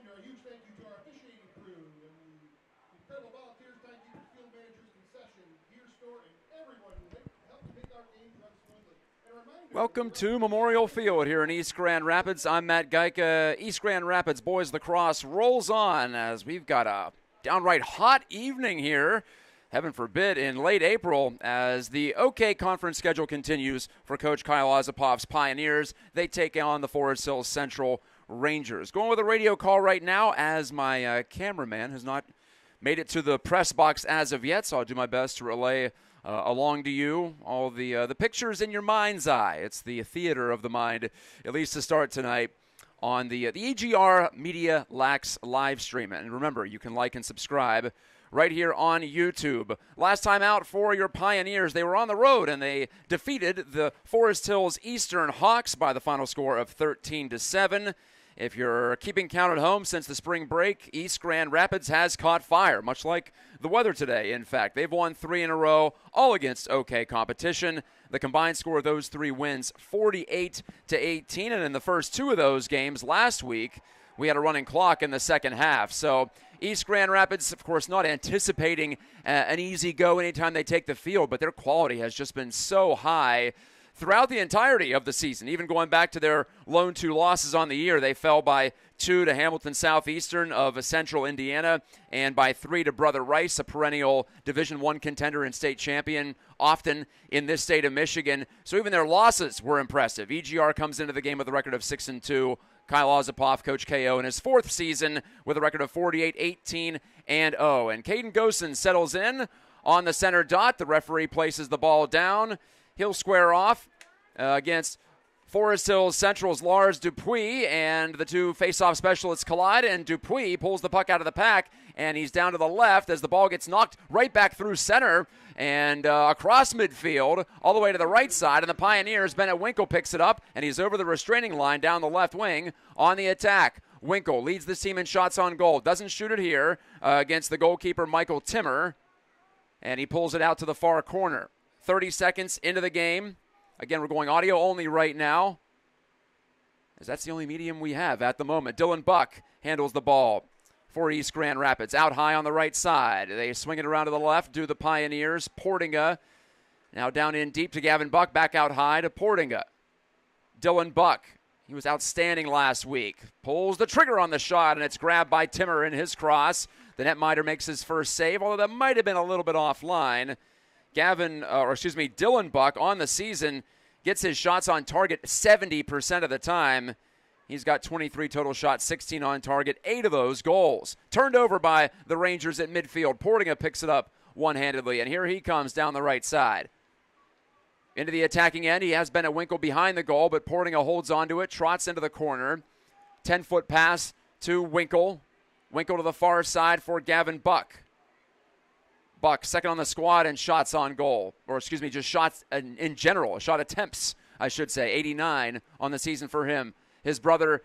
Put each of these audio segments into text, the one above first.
And a huge thank you to our officiating crew and the incredible volunteers, timekeepers, field managers, concession, gear store, and everyone who helped make our game run smoothly. Welcome to Memorial Field here in East Grand Rapids. I'm Matt Gajtka. East Grand Rapids boys lacrosse rolls on as we've got a downright hot evening here, heaven forbid, in late April as the OK Conference schedule continues for Coach Kyle Ozapov's Pioneers. They take on the Forest Hills Central Rangers. Going with a radio call right now as my cameraman has not made it to the press box as of yet, so I'll do my best to relay along to you all the pictures in your mind's eye. It's the theater of the mind, at least to start tonight, on the EGR Media LACROSSE live stream. And remember, you can like and subscribe right here on YouTube. Last time out for your Pioneers, they were on the road and they defeated the Forest Hills Eastern Hawks by the final score of 13-7. If you're keeping count at home since the spring break, East Grand Rapids has caught fire, much like the weather today, in fact. They've won 3 in a row, all against OK competition. The combined score of those 3 wins, 48-18, and in the first 2 of those games last week, we had a running clock in the second half. So East Grand Rapids, of course, not anticipating an easy go anytime they take the field, but their quality has just been so high throughout the entirety of the season. Even going back to their lone 2 losses on the year, they fell by 2 to Hamilton Southeastern of Central Indiana and by 3 to Brother Rice, a perennial Division I contender and state champion, often in this state of Michigan. So even their losses were impressive. EGR comes into the game with a record of 6-2. Kyle Ozapov, Coach KO, in his 4th season with a record of 48-18-0. And Caden Gosen settles in on the center dot. The referee places the ball down. He'll square off against Forest Hills Central's Lars Dupuis, and the 2 face-off specialists collide, and Dupuis pulls the puck out of the pack, and he's down to the left as the ball gets knocked right back through center and across midfield all the way to the right side, and the Pioneers, Bennett Winkle picks it up, and he's over the restraining line down the left wing on the attack. Winkle leads the team in shots on goal. Doesn't shoot it here against the goalkeeper Michael Timmer, and he pulls it out to the far corner. 30 seconds into the game. Again, we're going audio only right now, as that's the only medium we have at the moment. Dylan Buck handles the ball for East Grand Rapids. Out high on the right side. They swing it around to the left, do the Pioneers. Portinga now down in deep to Gavin Buck. Back out high to Portinga. Dylan Buck, he was outstanding last week. Pulls the trigger on the shot, and it's grabbed by Timmer in his cross. The netminder makes his first save, although that might have been a little bit offline. Dylan Buck on the season gets his shots on target 70% of the time. He's got 23 total shots, 16 on target, 8 of those goals. Turned over by the Rangers at midfield. Portinga picks it up one-handedly, and here he comes down the right side. Into the attacking end, he has Bennett Winkle behind the goal, but Portinga holds onto it, trots into the corner. 10-foot pass to Winkle. Winkle to the far side for Gavin Buck. Buck, second on the squad in shots on goal. Just shots in general. Shot attempts, I should say. 89 on the season for him. His brother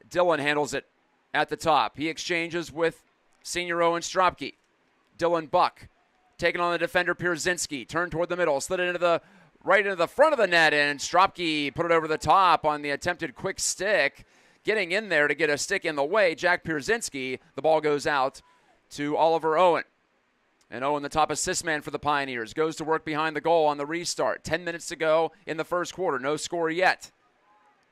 Dylan handles it at the top. He exchanges with senior Owen Stropke. Dylan Buck taking on the defender Pierzynski. Turned toward the middle. Slid it into the front of the net, and Stropke put it over the top on the attempted quick stick. Getting in there to get a stick in the way, Jack Pierzynski. The ball goes out to Oliver Owen. And Owen, the top assist man for the Pioneers, goes to work behind the goal on the restart. 10 minutes to go in the first quarter. No score yet,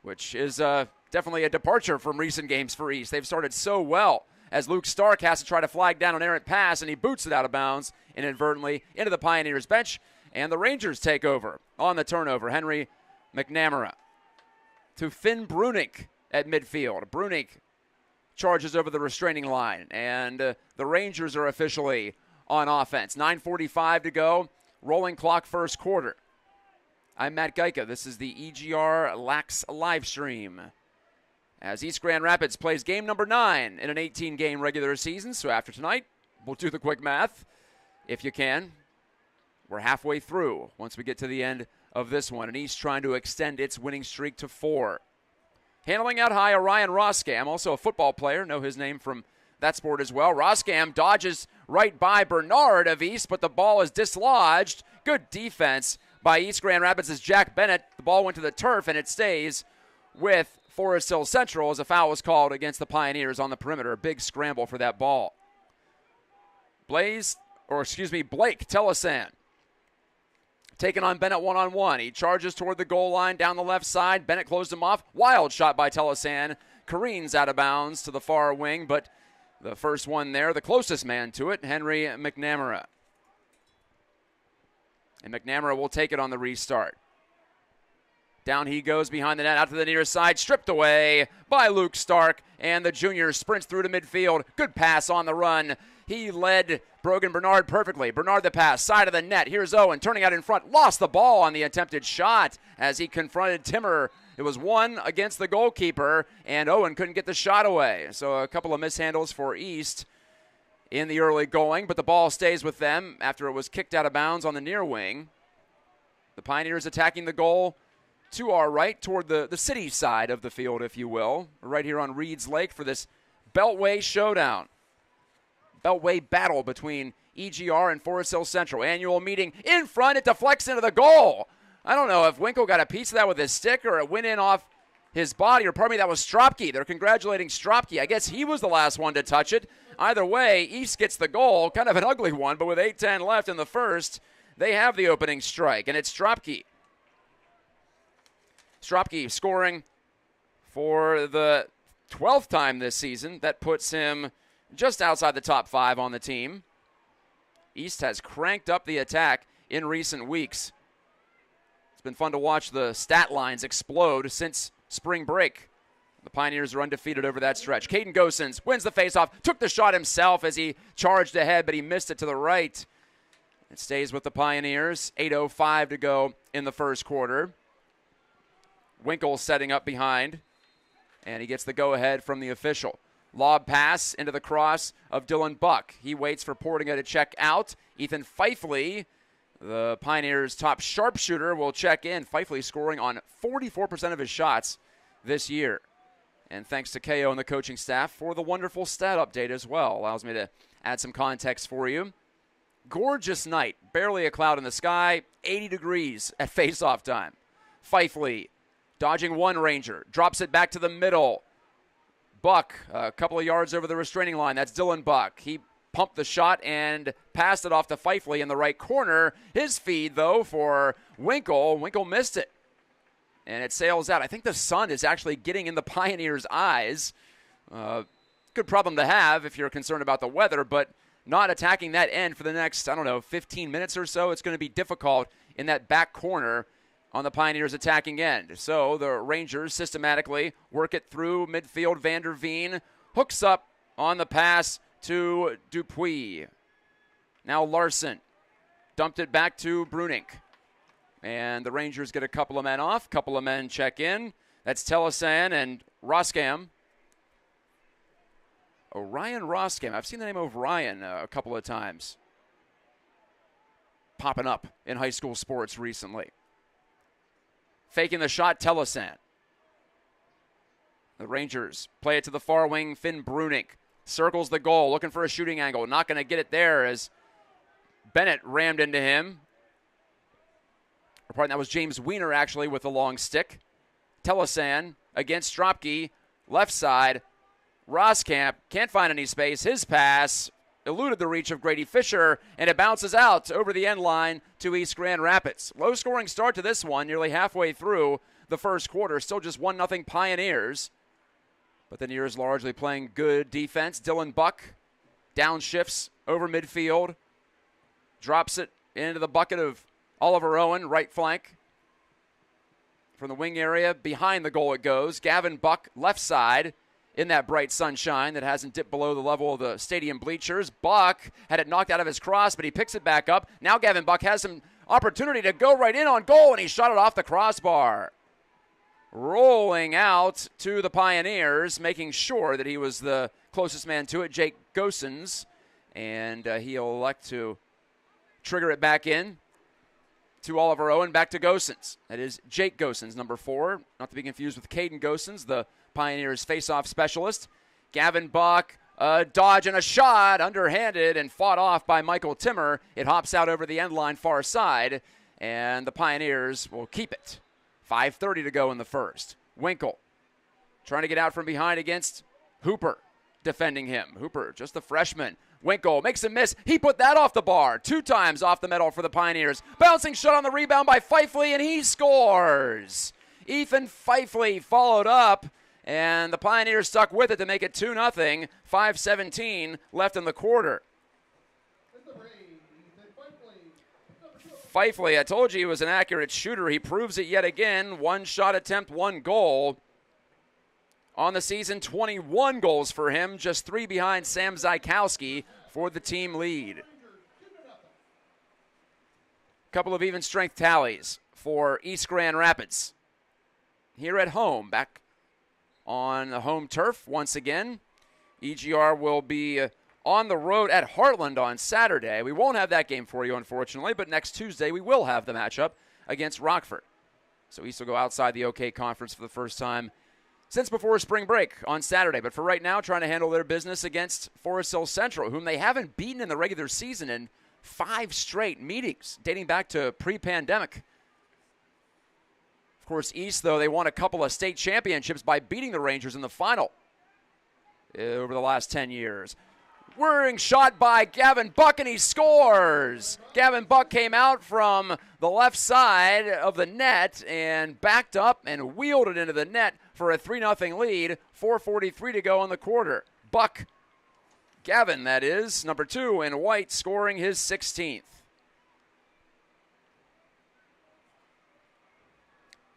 which is definitely a departure from recent games for East. They've started so well as Luke Stark has to try to flag down an errant pass, and he boots it out of bounds inadvertently into the Pioneers bench, and the Rangers take over on the turnover. Henry McNamara to Finn Brunick at midfield. Brunick charges over the restraining line, and the Rangers are officially on offense. 9:45 to go. Rolling clock first quarter. I'm Matt Gajtka. This is the EGR LACROSSE live stream as East Grand Rapids plays game number 9 in an 18-game regular season. So after tonight, we'll do the quick math if you can. We're halfway through once we get to the end of this one, and East trying to extend its winning streak to 4. Handling out high, Orion Roskam, also a football player. Know his name from that sport as well. Roskam dodges right by Bernard of East, but the ball is dislodged. Good defense by East Grand Rapids' Jack Bennett. The ball went to the turf, and it stays with Forest Hill Central as a foul was called against the Pioneers on the perimeter. A big scramble for that ball. Blake Telesan taking on Bennett one-on-one. He charges toward the goal line down the left side. Bennett closed him off. Wild shot by Telesan. Careens out of bounds to the far wing, but the first one there, the closest man to it, Henry McNamara. And McNamara will take it on the restart. Down he goes behind the net, out to the near side, stripped away by Luke Stark, and the junior sprints through to midfield. Good pass on the run. He led Brogan Bernard perfectly. Bernard the pass, side of the net. Here's Owen turning out in front. Lost the ball on the attempted shot as he confronted Timmer. It was one against the goalkeeper, and Owen couldn't get the shot away. So a couple of mishandles for East in the early going, but the ball stays with them after it was kicked out of bounds on the near wing. The Pioneers attacking the goal to our right, toward the city side of the field, if you will. We're right here on Reeds Lake for this Beltway showdown. Beltway battle between EGR and Forest Hill Central. Annual meeting in front. It deflects into the goal. I don't know if Winkle got a piece of that with his stick or it went in off his body, or pardon me, that was Stropke. They're congratulating Stropke. I guess he was the last one to touch it. Either way, East gets the goal. Kind of an ugly one, but with 8:10 left in the first, they have the opening strike, and it's Stropke. Stropke scoring for the 12th time this season. That puts him just outside the top 5 on the team. East has cranked up the attack in recent weeks. It's been fun to watch the stat lines explode since spring break. The Pioneers are undefeated over that stretch. Caden Gosens wins the faceoff, took the shot himself as he charged ahead, but he missed it to the right. It stays with the Pioneers. 8:05 to go in the first quarter. Winkle setting up behind, and he gets the go-ahead from the official. Lob pass into the cross of Dylan Buck. He waits for Portinga to check out. Ethan Fifley, the Pioneers' top sharpshooter, will check in. Fifley scoring on 44% of his shots this year. And thanks to KO and the coaching staff for the wonderful stat update as well. Allows me to add some context for you. Gorgeous night. Barely a cloud in the sky. 80 degrees at face-off time. Fifley dodging one Ranger. Drops it back to the middle. Buck, a couple of yards over the restraining line. That's Dylan Buck. He pumped the shot and passed it off to Fifley in the right corner. His feed, though, for Winkle. Winkle missed it. And it sails out. I think the sun is actually getting in the Pioneers' eyes. Good problem to have if you're concerned about the weather, but not attacking that end for the next, 15 minutes or so. It's going to be difficult in that back corner on the Pioneers' attacking end. So the Rangers systematically work it through midfield. Van der Veen hooks up on the pass to Dupuis. Now Larson dumped it back to Brunink. And the Rangers get a couple of men off. Couple of men check in. That's Telesan and Roskam. Orion Roskam. I've seen the name of Ryan a couple of times popping up in high school sports recently. Faking the shot, Telesan. The Rangers play it to the far wing. Finn Brunink circles the goal, looking for a shooting angle. Not going to get it there as Bennett rammed into him. Or pardon, that was James Wiener actually with the long stick. Telesan against Stropke, left side. Roskamp can't find any space. His pass eluded the reach of Grady Fisher, and it bounces out over the end line to East Grand Rapids. Low-scoring start to this one, nearly halfway through the first quarter. Still just 1-0 Pioneers. But the Neers largely playing good defense. Dylan Buck downshifts over midfield. Drops it into the bucket of Oliver Owen, right flank. From the wing area, behind the goal it goes. Gavin Buck, left side. In that bright sunshine that hasn't dipped below the level of the stadium bleachers. Buck had it knocked out of his cross, but he picks it back up. Now Gavin Buck has some opportunity to go right in on goal, and he shot it off the crossbar. Rolling out to the Pioneers, making sure that he was the closest man to it, Jake Gosens. And he'll elect to trigger it back in to Oliver Owen, back to Gosens. That is Jake Gosens, number 4. Not to be confused with Caden Gosens, the Pioneers face-off specialist. Gavin Buck, a dodge and a shot, underhanded and fought off by Michael Timmer. It hops out over the end line far side, and the Pioneers will keep it. 5:30 to go in the first. Winkle trying to get out from behind against Hooper, defending him. Hooper, just the freshman. Winkle makes a miss. He put that off the bar. 2 times off the medal for the Pioneers. Bouncing shot on the rebound by Fifley, and he scores. Ethan Fifley followed up, and the Pioneers stuck with it to make it 2-0. 5:17 left in the quarter. Fifley, I told you he was an accurate shooter. He proves it yet again. 1 shot attempt, 1 goal. On the season, 21 goals for him, just 3 behind Sam Zykowski for the team lead. Couple of even strength tallies for East Grand Rapids. Here at home, back on the home turf once again. EGR will be on the road at Heartland on Saturday. We won't have that game for you, unfortunately, but next Tuesday we will have the matchup against Rockford. So East will go outside the OK Conference for the first time since before spring break on Saturday. But for right now, trying to handle their business against Forest Hill Central, whom they haven't beaten in the regular season in 5 straight meetings, dating back to pre-pandemic. Of course, East, though, they won a couple of state championships by beating the Rangers in the final over the last 10 years. Whirring shot by Gavin Buck, and he scores. Gavin Buck came out from the left side of the net and backed up and wheeled it into the net for a 3-0 lead. 4:43 to go in the quarter. Buck, Gavin, that is, number 2 in white, scoring his 16th.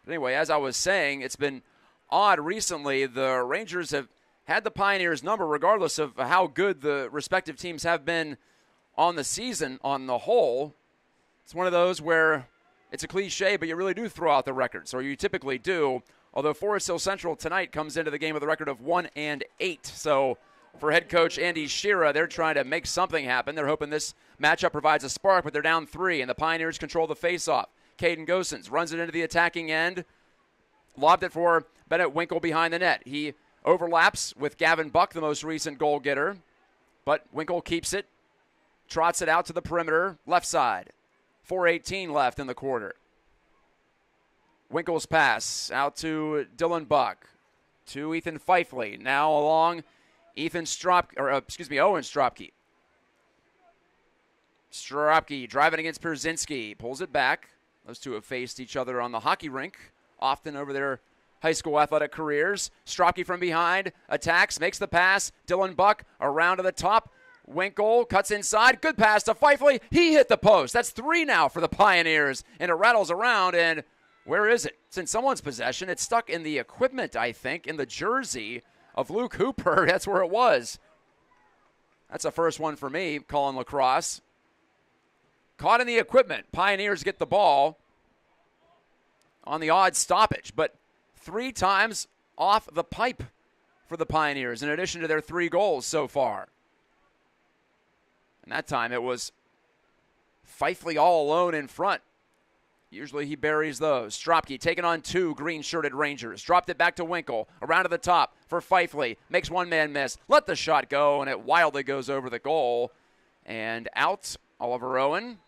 But anyway, as I was saying, it's been odd recently. The Rangers have had the Pioneers' number regardless of how good the respective teams have been on the season on the whole. It's one of those where it's a cliche, but you really do throw out the records, or you typically do, although Forest Hill Central tonight comes into the game with a record of 1-8. So for head coach Andy Shearer, they're trying to make something happen. They're hoping this matchup provides a spark, but they're down 3, and the Pioneers control the faceoff. Caden Gosens runs it into the attacking end, lobbed it for Bennett Winkle behind the net. He overlaps with Gavin Buck, the most recent goal getter, but Winkle keeps it, trots it out to the perimeter, left side. 4:18 left in the quarter. Winkle's pass out to Dylan Buck, to Ethan Fifley, now along Owen Stropke. Stropke driving against Pierzynski, pulls it back. Those two have faced each other on the hockey rink, often over their high school athletic careers. Stropke from behind, attacks, makes the pass. Dylan Buck around to the top. Winkle cuts inside. Good pass to Fifley. He hit the post. That's 3 now for the Pioneers. And it rattles around, and where is it? It's in someone's possession. It's stuck in the equipment, I think, in the jersey of Luke Hooper. That's where it was. That's a first one for me, calling lacrosse. Caught in the equipment. Pioneers get the ball on the odd stoppage, but 3 times off the pipe for the Pioneers, in addition to their 3 goals so far. And that time it was Fifley all alone in front. Usually he buries those. Stropke taking on 2 green-shirted Rangers. Dropped it back to Winkle. Around to the top for Fifley. Makes one man miss. Let the shot go, and it wildly goes over the goal. And out, Oliver Owen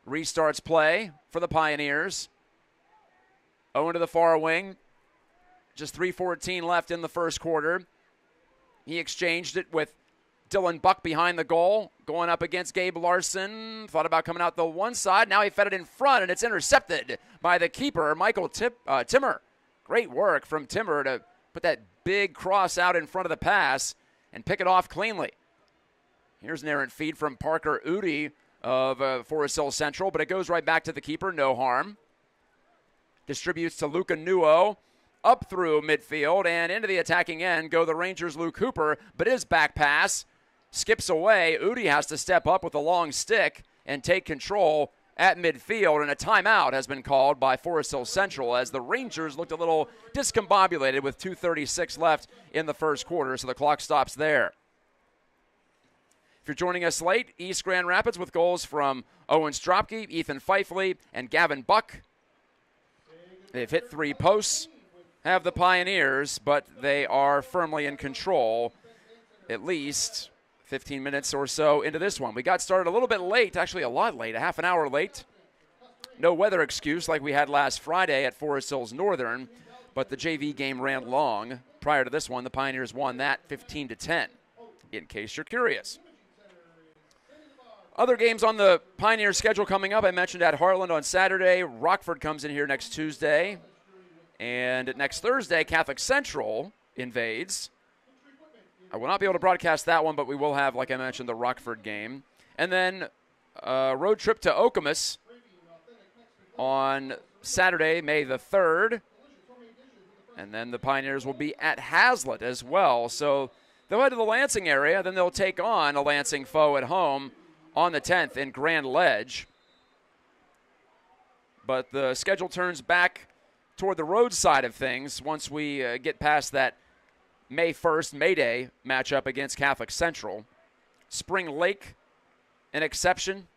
restarts play for the Pioneers. Owen to the far wing. Just 3:14 left in the first quarter. He exchanged it with Dylan Buck behind the goal, going up against Gabe Larson. Thought about coming out the one side. Now he fed it in front, and it's intercepted by the keeper, Michael Timmer. Great work from Timmer to put that big cross out in front of the pass and pick it off cleanly. Here's an errant feed from Parker Udi of Forest Hill Central, but it goes right back to the keeper, no harm. Distributes to Luca Nuo, up through midfield, and into the attacking end go the Rangers' Luke Hooper, but his back pass skips away. Udi has to step up with a long stick and take control at midfield, and a timeout has been called by Forest Hill Central as the Rangers looked a little discombobulated with 2:36 left in the first quarter, so the clock stops there. If you're joining us late, East Grand Rapids with goals from Owen Stropke, Ethan Fifley, and Gavin Buck. They've hit 3 posts, have the Pioneers, but they are firmly in control, at least 15 minutes or so into this one. We got started a little bit late, actually a lot late, a half an hour late. No weather excuse like we had last Friday at Forest Hills Northern. but the JV game ran long. Prior to this one, the Pioneers won that 15-10, in case you're curious. Other games on the Pioneers schedule coming up, I mentioned at Heartland on Saturday. Rockford comes in here next Tuesday. And next Thursday, Catholic Central invades. I will not be able to broadcast that one, but we will have, like I mentioned, the Rockford game. And then a road trip to Okemos on Saturday, May the 3rd. And then the Pioneers will be at Hazlitt as well. So they'll head to the Lansing area, then they'll take on a Lansing foe at home on the 10th in Grand Ledge. But the schedule turns back toward the road side of things once we get past that May 1st, May Day matchup against Catholic Central. Spring Lake, an exception.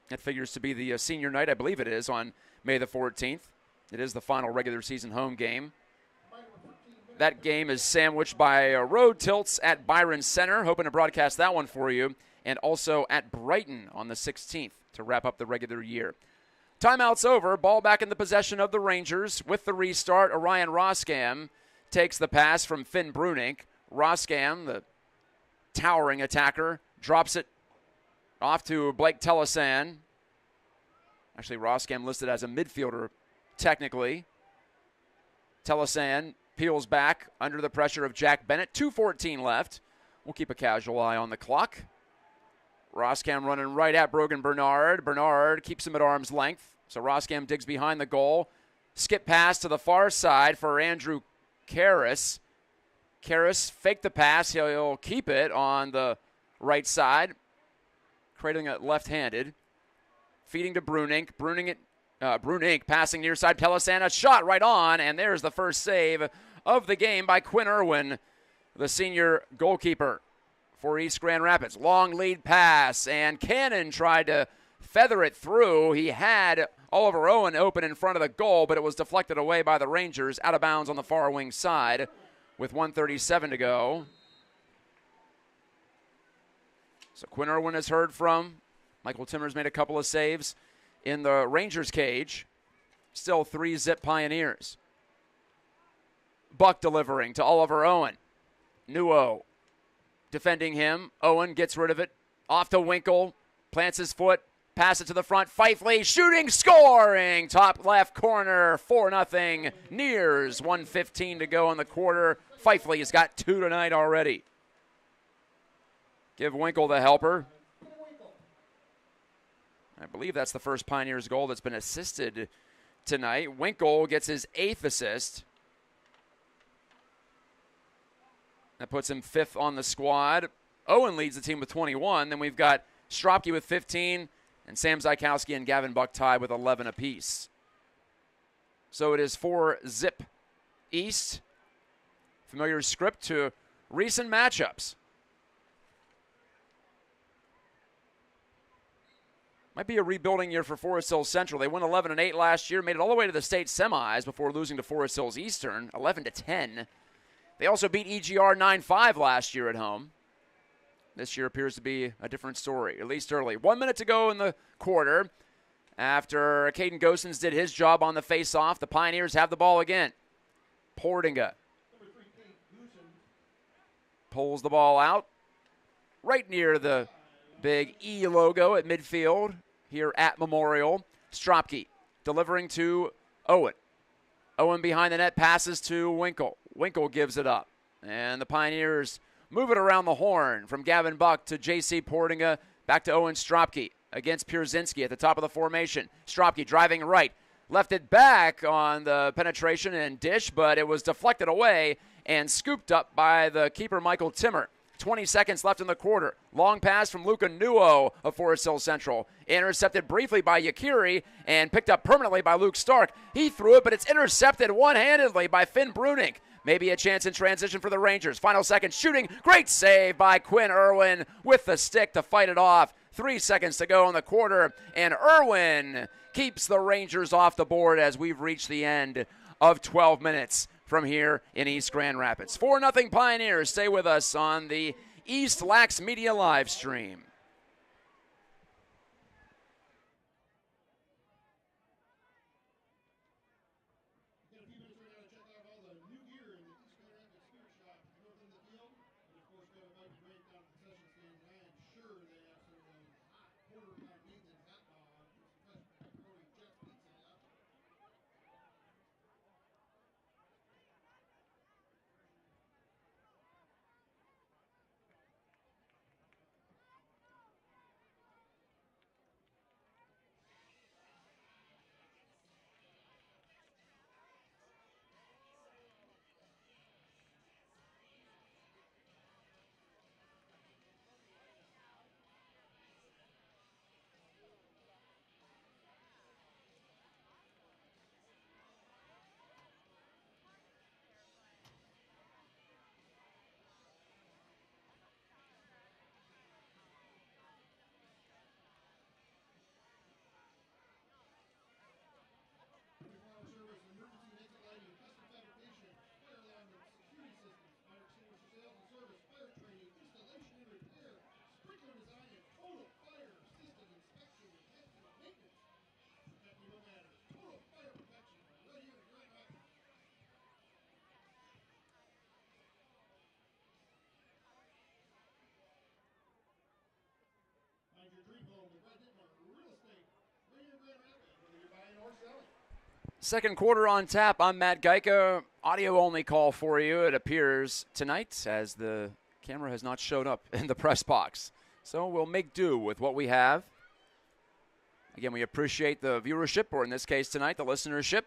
That figures to be the senior night, I believe it is, on May the 14th. It is the final regular season home game. That game is sandwiched by road tilts at Byron Center. Hoping to broadcast that one for you. And also at Brighton on the 16th to wrap up the regular year. Timeout's over. Ball back in the possession of the Rangers. With the restart, Orion Roskam takes the pass from Finn Brunink. Roskam, the towering attacker, drops it off to Blake Telesan. Actually, Roskam listed as a midfielder technically. Telesan peels back under the pressure of Jack Bennett. 2:14 left. We'll keep a casual eye on the clock. Roskam running right at Brogan Bernard. Bernard keeps him at arm's length. So Roskam digs behind the goal. Skip pass to the far side for Andrew Karras. Karras faked the pass. He'll keep it on the right side. Cradling it left-handed. Feeding to Brunink. Brunink passing near side. Pelisana shot right on. And there's the first save of the game by Quinn Irwin, the senior goalkeeper for East Grand Rapids. Long lead pass, and Cannon tried to feather it through. He had Oliver Owen open in front of the goal, but it was deflected away by the Rangers, out of bounds on the far wing side with 1:37 to go. So Quinn Irwin has heard from. Michael Timmers made a couple of saves in the Rangers cage. Still 3-zip Pioneers. Buck delivering to Oliver Owen. Nuo defending him. Owen gets rid of it. Off to Winkle. Plants his foot. Pass it to the front. Fifley shooting, scoring. Top left corner. 4-0. Nears. 1:15 to go in the quarter. Fifley has got 2 tonight already. Give Winkle the helper. I believe that's the first Pioneers goal that's been assisted tonight. Winkle gets his 8th assist. That puts him 5th on the squad. Owen leads the team with 21. Then we've got Stropke with 15, and Sam Zykowski and Gavin Buck tied with 11 apiece. So it is 4-zip East. Familiar script to recent matchups. Might be a rebuilding year for Forest Hills Central. They won 11-8 last year, made it all the way to the state semis before losing to Forest Hills Eastern, 11-10. They also beat EGR 9-5 last year at home. This year appears to be a different story, at least early. 1 minute to go in the quarter. After Caden Gosens did his job on the face-off, the Pioneers have the ball again. Portinga pulls the ball out right near the big E logo at midfield here at Memorial. Stropke delivering to Owen. Owen behind the net, passes to Winkle. Winkle gives it up. And the Pioneers move it around the horn from Gavin Buck to J.C. Portinga. Back to Owen Stropke against Pierzynski at the top of the formation. Stropke driving right. Left it back on the penetration and dish, but it was deflected away and scooped up by the keeper, Michael Timmer. 20 seconds left in the quarter. Long pass from Luca Nuo of Forest Hills Central. Intercepted briefly by Yakiri and picked up permanently by Luke Stark. He threw it, but it's intercepted one-handedly by Finn Brunink. Maybe a chance in transition for the Rangers. Final second shooting. Great save by Quinn Irwin with the stick to fight it off. 3 seconds to go in the quarter, and Irwin keeps the Rangers off the board as we've reached the end of 12 minutes from here in East Grand Rapids. 4-0 Pioneers. Stay with us on the East Lax Media live stream. Second quarter on tap. I'm Matt Gajtka. Audio only call for you, it appears, tonight, as the camera has not showed up in the press box. So we'll make do with what we have. Again, we appreciate the viewership, or in this case tonight, the listenership.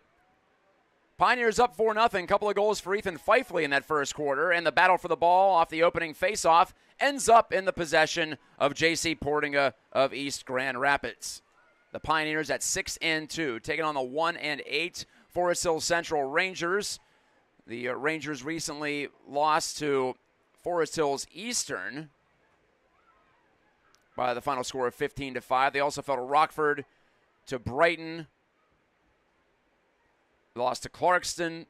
Pioneers up 4-0. Couple of goals for Ethan Fifley in that first quarter. And the battle for the ball off the opening faceoff ends up in the possession of J.C. Portinga of East Grand Rapids. The Pioneers at 6-2, taking on the 1-8 Forest Hill Central Rangers. The Rangers recently lost to Forest Hills Eastern by the final score of 15-5. They also fell to Rockford, to Brighton. They lost to Clarkston.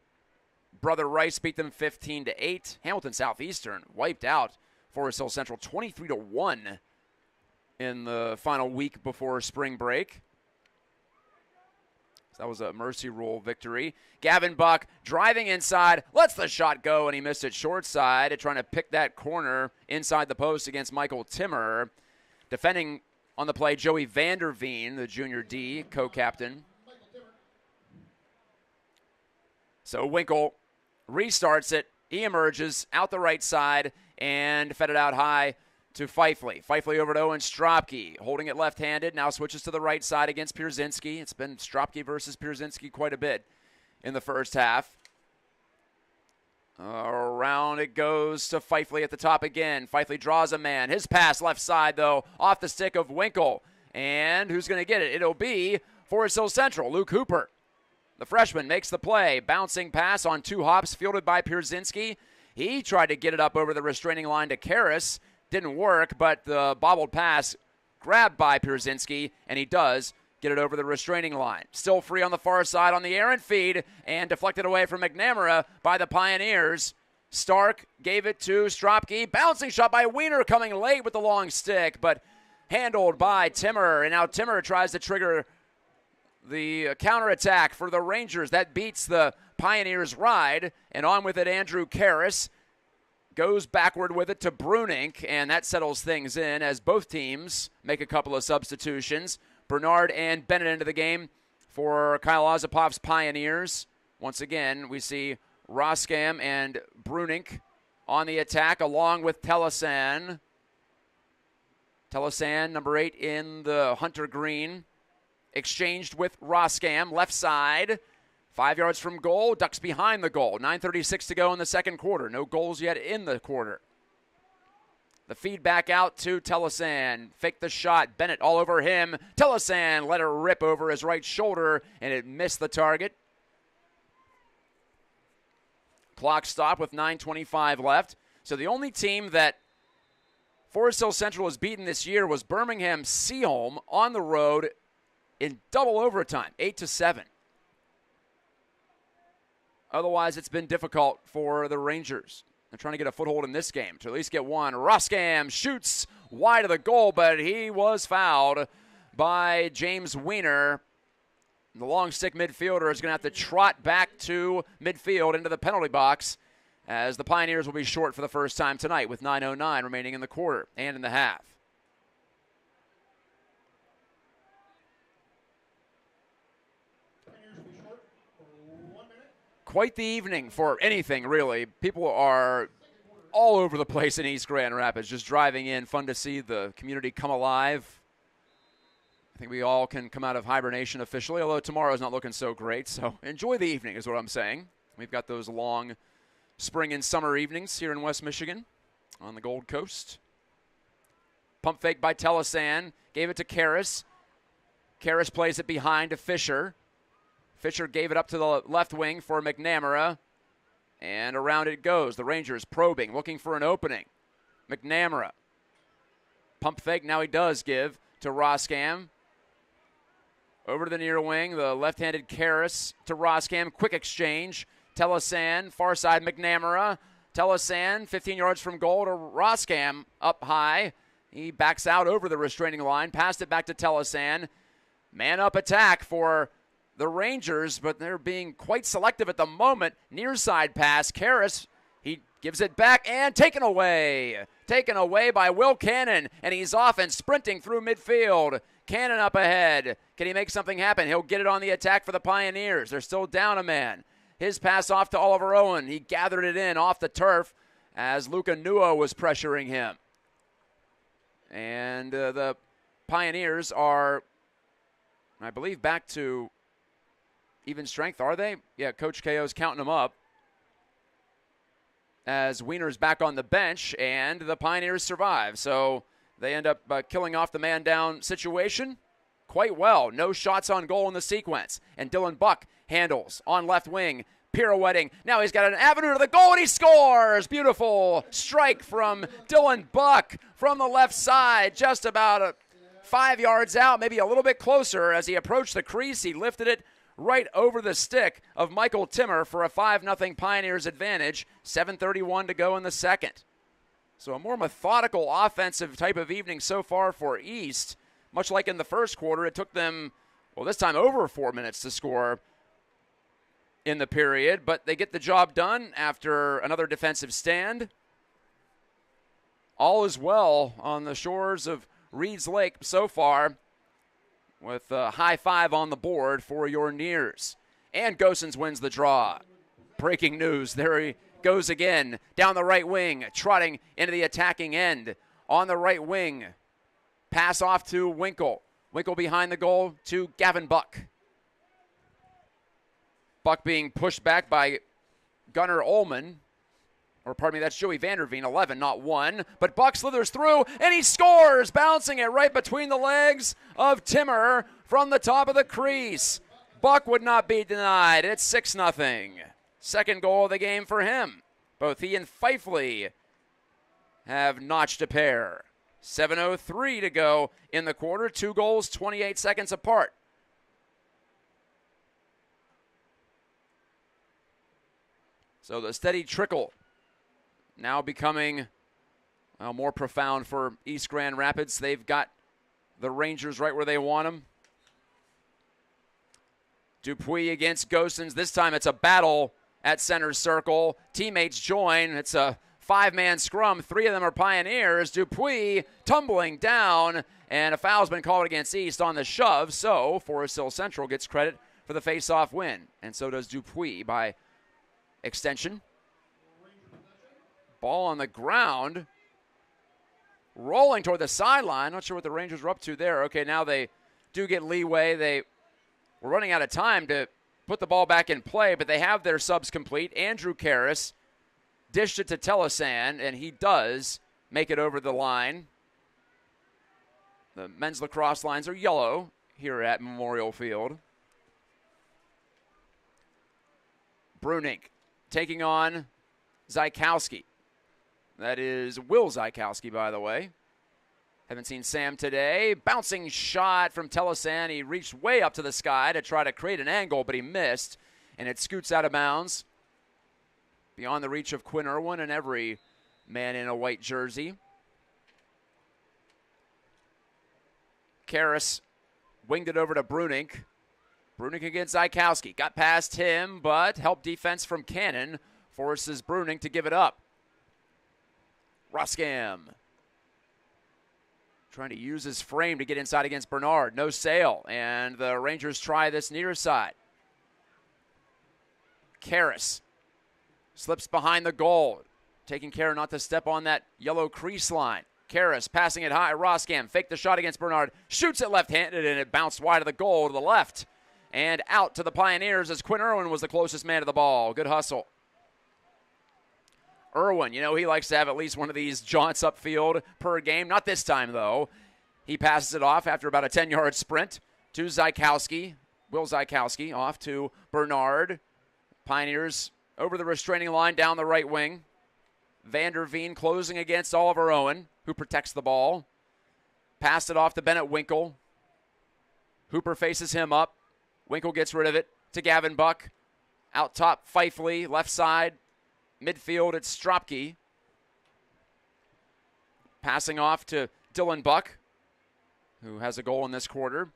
Brother Rice beat them 15-8. Hamilton Southeastern wiped out Forest Hill Central 23-1 in the final week before spring break. So that was a mercy rule victory. Gavin Buck driving inside, lets the shot go, and he missed it short side, trying to pick that corner inside the post against Michael Timmer. Defending on the play, Joey Vanderveen, the junior D, co-captain. So Winkle restarts it. He emerges out the right side and fed it out high to Fifley. Fifley over to Owen Stropke, holding it left-handed. Now switches to the right side against Pierzynski. It's been Stropke versus Pierzynski quite a bit in the first half. Around it goes to Fifley at the top again. Fifley draws a man. His pass left side, though, off the stick of Winkle. And who's going to get it? It'll be Forest Hill Central, Luke Hooper. The freshman makes the play. Bouncing pass on 2 hops, fielded by Pierzynski. He tried to get it up over the restraining line to Karras. Didn't work, but the bobbled pass grabbed by Pierzynski, and he does get it over the restraining line. Still free on the far side on the errant feed, and deflected away from McNamara by the Pioneers. Stark gave it to Stropke. Bouncing shot by Wiener, coming late with the long stick, but handled by Timmer. And now Timmer tries to trigger the counterattack for the Rangers. That beats the Pioneers' ride, and on with it Andrew Karras. Goes backward with it to Brunink, and that settles things in as both teams make a couple of substitutions. Bernard and Bennett into the game for Kyle Ozapov's Pioneers. Once again, we see Roskam and Brunink on the attack, along with Telesan. Telesan, number 8 in the Hunter Green, exchanged with Roskam, left side. 5 yards from goal, Ducks behind the goal. 9:36 to go in the second quarter. No goals yet in the quarter. The feedback out to Telesan. Fake the shot. Bennett all over him. Telesan let it rip over his right shoulder, and it missed the target. Clock stopped with 9:25 left. So the only team that Forest Hill Central has beaten this year was Birmingham Seaholm on the road in double overtime, 8-7. Otherwise, it's been difficult for the Rangers. They're trying to get a foothold in this game to at least get one. Roskam shoots wide of the goal, but he was fouled by James Wiener. The long stick midfielder is going to have to trot back to midfield into the penalty box, as the Pioneers will be short for the first time tonight with 9:09 remaining in the quarter and in the half. Quite the evening for anything, really. People are all over the place in East Grand Rapids, just driving in. Fun to see the community come alive. I think we all can come out of hibernation officially, although tomorrow's not looking so great. So enjoy the evening is what I'm saying. We've got those long spring and summer evenings here in West Michigan on the Gold Coast. Pump fake by Telesan. Gave it to Karras. Karras plays it behind to Fisher. Fisher gave it up to the left wing for McNamara, and around it goes. The Rangers probing, looking for an opening. McNamara. Pump fake, now he does give to Roskam. Over to the near wing, the left-handed Karras to Roskam. Quick exchange. Telesan, far side McNamara. Telesan, 15 yards from goal to Roskam, up high. He backs out over the restraining line, passed it back to Telesan. Man-up attack for the Rangers, but they're being quite selective at the moment. Near side pass, Karras, he gives it back and taken away. Taken away by Will Cannon, and he's off and sprinting through midfield. Cannon up ahead. Can he make something happen? He'll get it on the attack for the Pioneers. They're still down a man. His pass off to Oliver Owen. He gathered it in off the turf as Luka Nua was pressuring him. And the Pioneers are, I believe, back to even strength, are they? Yeah, Coach KO's counting them up. As Wiener's back on the bench, and the Pioneers survive. So they end up killing off the man-down situation quite well. No shots on goal in the sequence. And Dylan Buck handles on left wing, pirouetting. Now he's got an avenue to the goal, and he scores! Beautiful strike from Dylan Buck from the left side, just about 5 yards out, maybe a little bit closer. As he approached the crease, he lifted it right over the stick of Michael Timmer for a 5-0 Pioneers advantage. 7:31 to go in the second. So a more methodical offensive type of evening so far for East. Much like in the first quarter, it took them, well, this time over 4 minutes to score in the period, but they get the job done after another defensive stand. All is well on the shores of Reeds Lake so far, with a high five on the board for your Nears. And Gosens wins the draw. Breaking news, there he goes again, down the right wing, trotting into the attacking end. On the right wing, pass off to Winkle. Winkle behind the goal to Gavin Buck. Buck being pushed back by Gunnar Ullman. Or pardon me, that's Joey Vanderveen, 11, not 1. But Buck slithers through, and he scores, bouncing it right between the legs of Timmer from the top of the crease. Buck would not be denied. It's 6-0. Second goal of the game for him. Both he and Fifley have notched a pair. 7:03 to go in the quarter. 2 goals, 28 seconds apart. So the steady trickle now becoming more profound for East Grand Rapids. They've got the Rangers right where they want them. Dupuis against Gosens. This time it's a battle at center circle. Teammates join. It's a 5-man scrum. 3 of them are Pioneers. Dupuis tumbling down, and a foul's been called against East on the shove. So Forest Hill Central gets credit for the face-off win, and so does Dupuis by extension. Ball on the ground, rolling toward the sideline. Not sure what the Rangers are up to there. Okay, now they do get leeway. They were running out of time to put the ball back in play, but they have their subs complete. Andrew Karras dished it to Telesan, and he does make it over the line. The men's lacrosse lines are yellow here at Memorial Field. Brunink taking on Zykowski. That is Will Zykowski, by the way. Haven't seen Sam today. Bouncing shot from Telesan. He reached way up to the sky to try to create an angle, but he missed, and it scoots out of bounds. Beyond the reach of Quinn Irwin and every man in a white jersey. Karras winged it over to Brunink. Brunink against Zykowski. Got past him, but help defense from Cannon forces Brunink to give it up. Roskam trying to use his frame to get inside against Bernard. No sail, and the Rangers try this near side. Karras slips behind the goal, taking care not to step on that yellow crease line. Karras passing it high. Roskam faked the shot against Bernard. Shoots it left-handed, and it bounced wide of the goal to the left. And out to the Pioneers as Quinn Irwin was the closest man to the ball. Good hustle. Irwin, you know, he likes to have at least one of these jaunts upfield per game. Not this time, though. He passes it off after about a 10-yard sprint to Zykowski. Will Zykowski off to Bernard. Pioneers over the restraining line down the right wing. Vanderveen closing against Oliver Owen, who protects the ball. Passed it off to Bennett Winkle. Hooper faces him up. Winkle gets rid of it to Gavin Buck. Out top, Fifley, left side. Midfield, it's Stropke. Passing off to Dylan Buck, who has a goal in this quarter.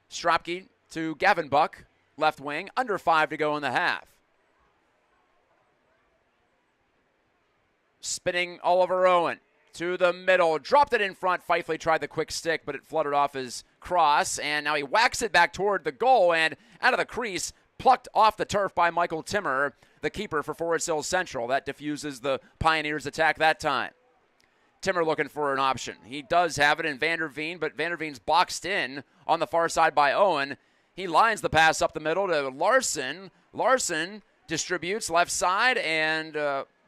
Stropke to Gavin Buck, left wing, under 5 to go in the half. Spinning Oliver Owen to the middle, dropped it in front. Fifely tried the quick stick, but it fluttered off his cross, and now he whacks it back toward the goal, and out of the crease, plucked off the turf by Michael Timmer, the keeper for Forest Hills Central. That diffuses the Pioneers' attack that time. Timmer looking for an option. He does have it in Vanderveen, but Vanderveen's boxed in on the far side by Owen. He lines the pass up the middle to Larson. Larson distributes left side, and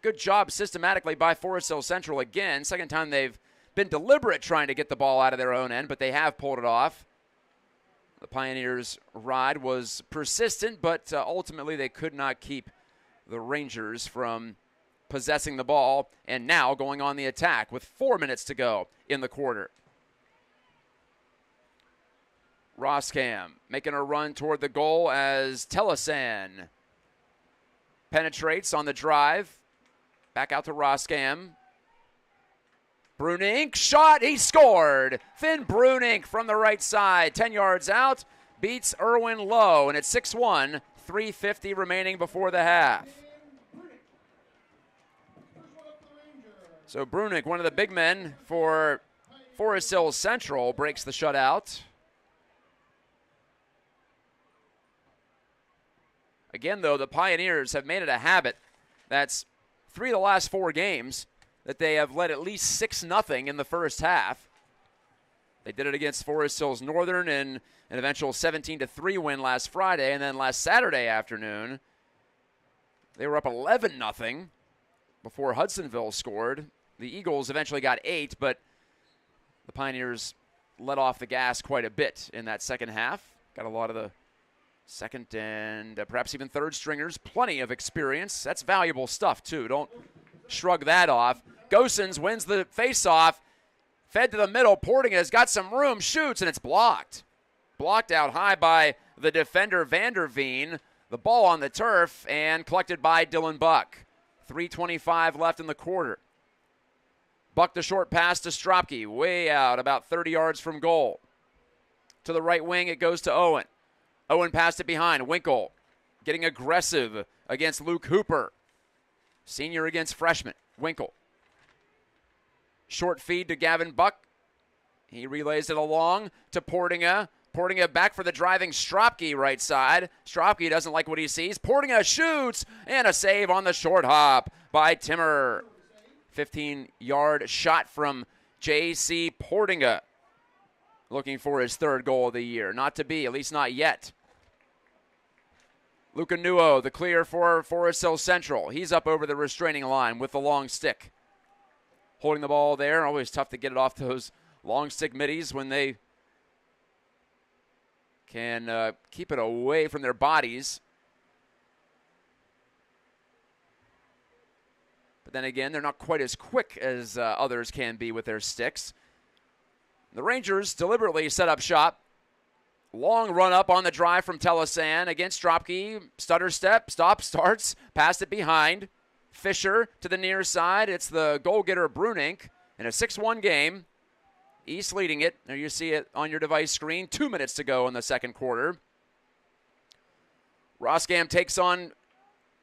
good job systematically by Forest Hills Central again. Second time they've been deliberate trying to get the ball out of their own end, but they have pulled it off. The Pioneers' ride was persistent, but ultimately they could not keep the Rangers from possessing the ball, and now going on the attack with 4 minutes to go in the quarter. Roskam making a run toward the goal as Telesan penetrates on the drive. Back out to Roskam. Brunink, shot, he scored. Finn Brunink from the right side, 10 yards out, beats Erwin Lowe, and it's 6-1, 3:50 remaining before the half. So Brunink, one of the big men for Forest Hills Central, breaks the shutout. Again, though, the Pioneers have made it a habit. That's 3 of the last 4 games that they have led at least 6-0 in the first half. They did it against Forest Hills Northern in an eventual 17-3 win last Friday, and then last Saturday afternoon, they were up 11-0 before Hudsonville scored. The Eagles eventually got 8, but the Pioneers let off the gas quite a bit in that second half. Got a lot of the second and perhaps even third stringers, plenty of experience. That's valuable stuff, too. Don't shrug that off. Gosens wins the faceoff. Fed to the middle. Portinga has got some room, shoots, and it's blocked. Blocked out high by the defender, Vanderveen. The ball on the turf and collected by Dylan Buck. 3:25 left in the quarter. Buck the short pass to Stropke, way out, about 30 yards from goal. To the right wing, it goes to Owen. Owen passed it behind. Winkle getting aggressive against Luke Hooper. Senior against freshman. Winkle. Short feed to Gavin Buck. He relays it along to Portinga. Portinga back for the driving Stropke right side. Stropke doesn't like what he sees. Portinga shoots, and a save on the short hop by Timmer. 15-yard shot from J.C. Portinga. Looking for his 3rd goal of the year. Not to be, at least not yet. Luca Nuo, the clear for Forest Hills Central. He's up over the restraining line with the long stick. Holding the ball there. Always tough to get it off those long stick middies when they can keep it away from their bodies. But then again, they're not quite as quick as others can be with their sticks. The Rangers deliberately set up shop. Long run up on the drive from Telesan against Stropke. Stutter step, stops, starts, passed it behind. Fisher to the near side. It's the goal-getter Brunink in a 6-1 game. East leading it. There you see it on your device screen. 2 minutes to go in the second quarter. Roskam takes on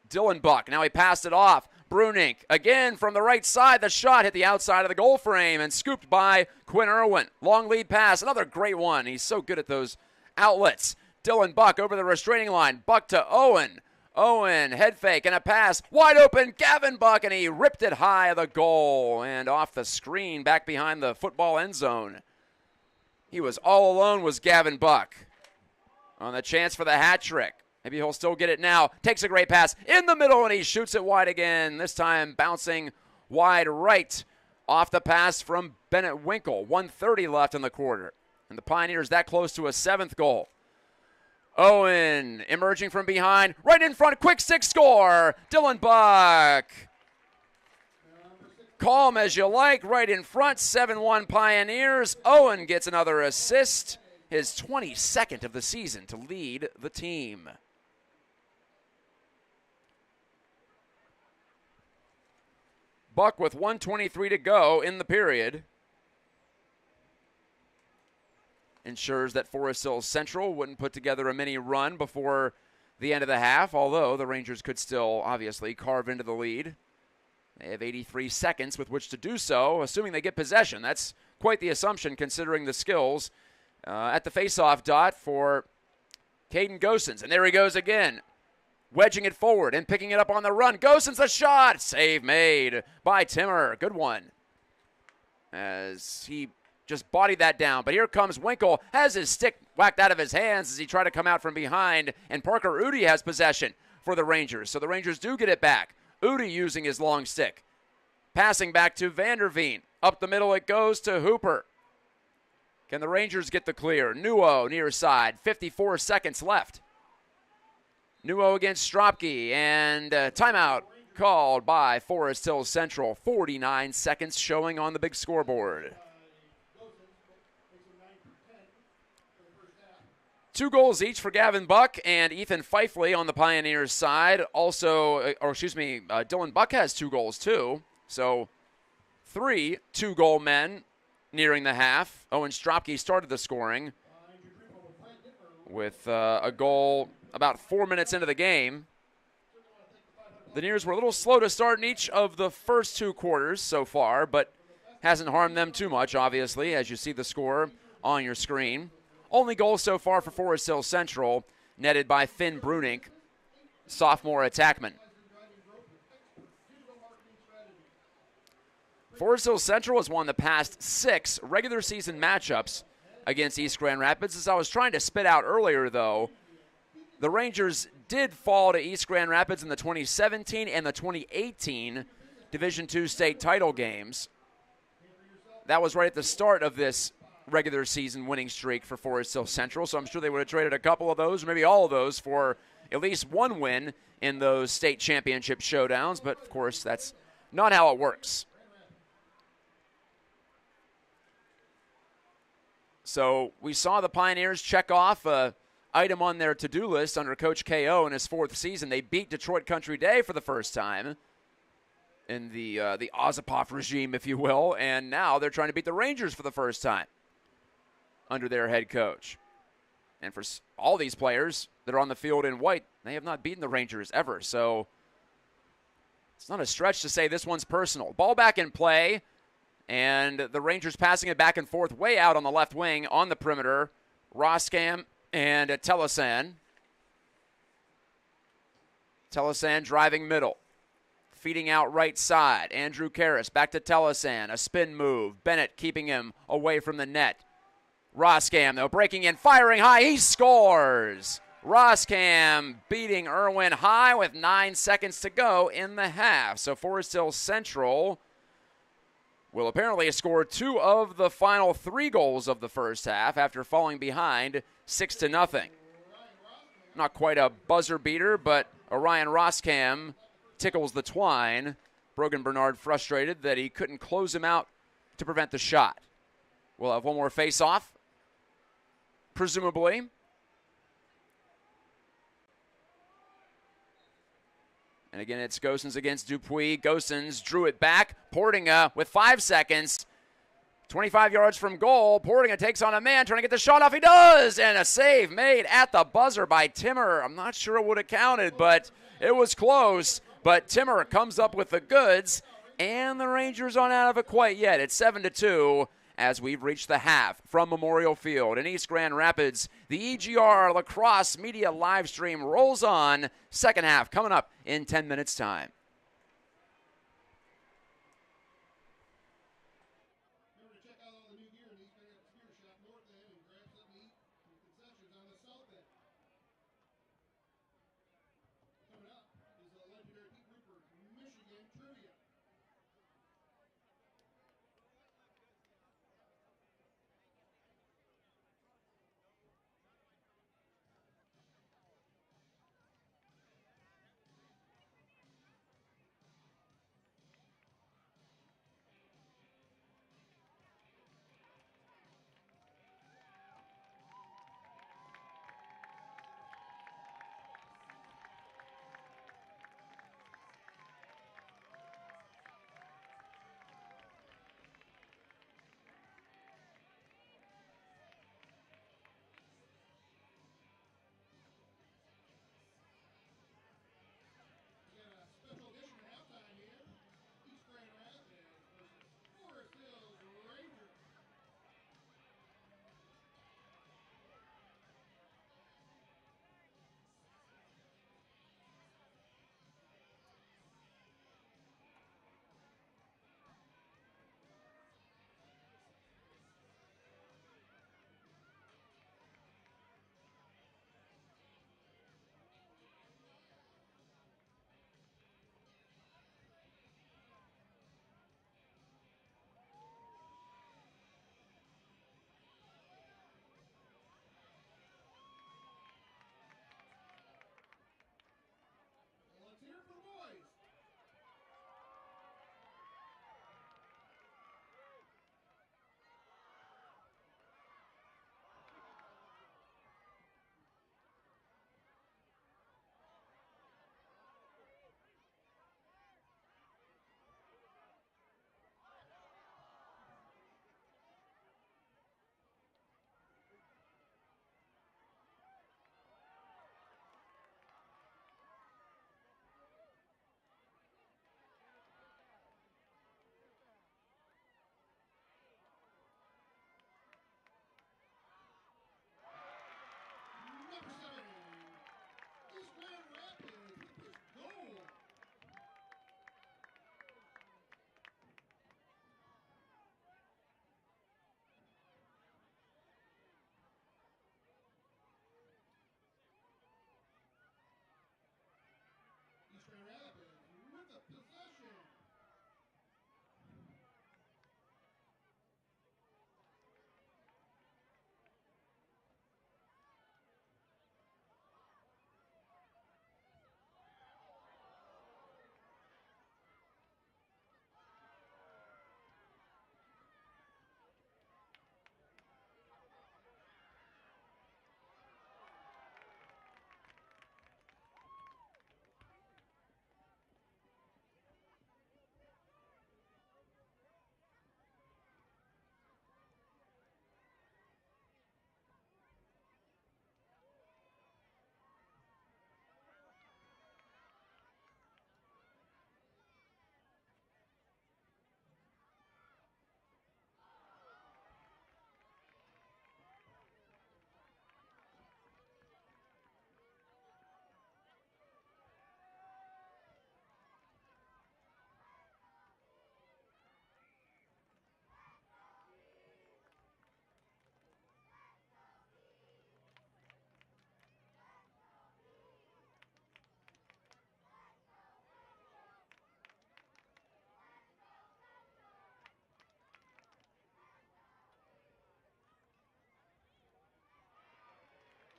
Dylan Buck. Now he passed it off. Brunink again from the right side. The shot hit the outside of the goal frame and scooped by Quinn Irwin. Long lead pass. Another great one. He's so good at those outlets. Dylan Buck over the restraining line. Buck to Owen. Owen, head fake and a pass. Wide open, Gavin Buck, and he ripped it high of the goal and off the screen back behind the football end zone. He was all alone, was Gavin Buck, on the chance for the hat trick. Maybe he'll still get it now. Takes a great pass in the middle, and he shoots it wide again. This time bouncing wide right off the pass from Bennett Winkle. 1:30 left in the quarter. And the Pioneers that close to a 7th goal. Owen emerging from behind. Right in front. Quick stick score. Dylan Buck. Calm as you like. Right in front. 7-1 Pioneers. Owen gets another assist. His 22nd of the season to lead the team. Buck with 1:23 to go in the period. Ensures that Forest Hills Central wouldn't put together a mini run before the end of the half, although the Rangers could still obviously carve into the lead They have 83 seconds with which to do so, assuming they get possession. That's quite the assumption considering the skills at the faceoff dot for Caden Gosens. And there he goes again, wedging it forward and picking it up on the run. Gosens, a shot! Save made by Timmer. Good one. As he just bodied that down. But here comes Winkle, has his stick whacked out of his hands as he tried to come out from behind. And Parker Udi has possession for the Rangers. So the Rangers do get it back. Udi using his long stick. Passing back to Vanderveen. Up the middle it goes to Hooper. Can the Rangers get the clear? Nuo near side. 54 seconds left. Nuo against Stropke. And timeout called by Forest Hill Central. 49 seconds showing on the big scoreboard. 2 goals each for Gavin Buck and Ethan Fifley on the Pioneers side. Also, Dylan Buck has 2 goals too. So 3 2-goal men nearing the half. Owen Stropke started the scoring with a goal about 4 minutes into the game. The Nears were a little slow to start in each of the first 2 quarters so far, but hasn't harmed them too much, obviously, as you see the score on your screen. Only goal so far for Forest Hill Central, netted by Finn Brunink, sophomore attackman. Forest Hill Central has won the past 6 regular season matchups against East Grand Rapids. As I was trying to spit out earlier, though, the Rangers did fall to East Grand Rapids in the 2017 and the 2018 Division II state title games. That was right at the start of this regular season winning streak for Forest Hill Central, so I'm sure they would have traded a couple of those, maybe all of those, for at least one win in those state championship showdowns, but of course that's not how it works. So we saw the Pioneers check off an item on their to-do list under Coach KO in his 4th season. They beat Detroit Country Day for the first time in the Ozapoff regime, if you will, and now they're trying to beat the Rangers for the first time under their head coach. And for all these players that are on the field in white, they have not beaten the Rangers ever. So it's not a stretch to say this one's personal. Ball back in play, and the Rangers passing it back and forth way out on the left wing on the perimeter. Roskam and Telesan. Telesan driving middle. Feeding out right side. Andrew Karras back to Telesan. A spin move. Bennett keeping him away from the net. Roskam, though, breaking in, firing high. He scores. Roskam beating Irwin High with 9 seconds to go in the half. So Forest Hill Central will apparently score 2 of the final 3 goals of the first half after falling behind 6-0. Not quite a buzzer beater, but Orion Roskam tickles the twine. Brogan Bernard frustrated that he couldn't close him out to prevent the shot. We'll have one more face-off, presumably. And again, it's Gosens against Dupuis. Gosens drew it back. Portinga with 5 seconds. 25 yards from goal. Portinga takes on a man, trying to get the shot off. He does! And a save made at the buzzer by Timmer. I'm not sure it would have counted, but it was close. But Timmer comes up with the goods, and the Rangers aren't out of it quite yet. It's 7-2 as we've reached the half from Memorial Field in East Grand Rapids. The EGR Lacrosse Media live stream rolls on. Second half coming up in 10 minutes' time. Remember to check out all the new gear in East Grand Rapids Gear Shop North End and grab something to eat and concessions on the South End. Coming up is a legendary Pete Rupert Michigan Trivia. possession.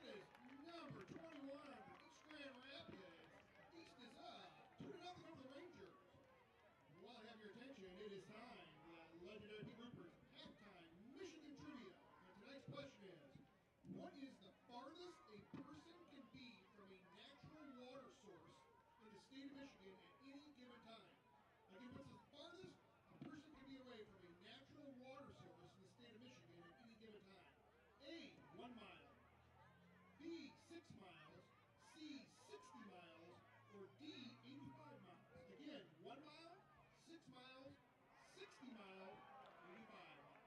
It is number 21 for East Grand Rapids. East is up 2-0 over the Rangers. Well, have your attention. It is time for that legendary Pete Rupert's halftime Michigan trivia. And tonight's question is, what is the farthest a person can be from a natural water source in the state of Michigan at any given time? Again, what's the farthest a person can be away from a natural water source in the state of Michigan at any given time? A, 1 mile. B, 6 miles, C, 60 miles, or D, 85 miles. Again, 1 mile, 6 miles, 60 miles, 85 miles.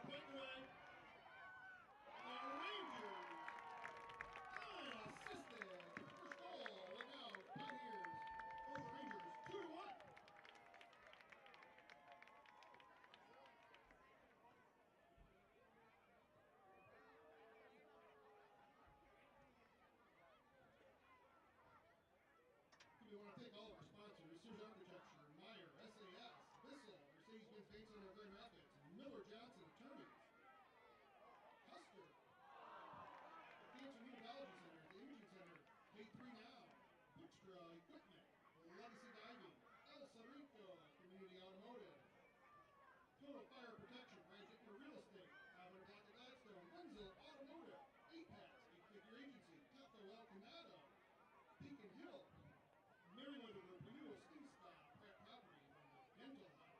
Breakaway. The Rangers unassisted. First goal. Look out. Pioneers over the Rangers 2-1. We want to thank all of our sponsors: Sears Architecture, Meyer, SAS, Bissell, Mercedes-Benz Paint Center of Grand Rapids, Miller Johnson Attorneys, Custer, the Cancer Hematology Center, the Imaging Center, K3 Now, Bookstra Equipment, Legacy Diving, El Cerrito Community Automotive, Total Fire Protection, Brian Zickler Real Estate, 500 Block of Gladstone, Wenzel Automotive, APAS, 8-Figure Agency, Taco El Canado, Beacon Hill, Merriweather Group, Renewal, Skin Spa, Pratt Property, and Dental House.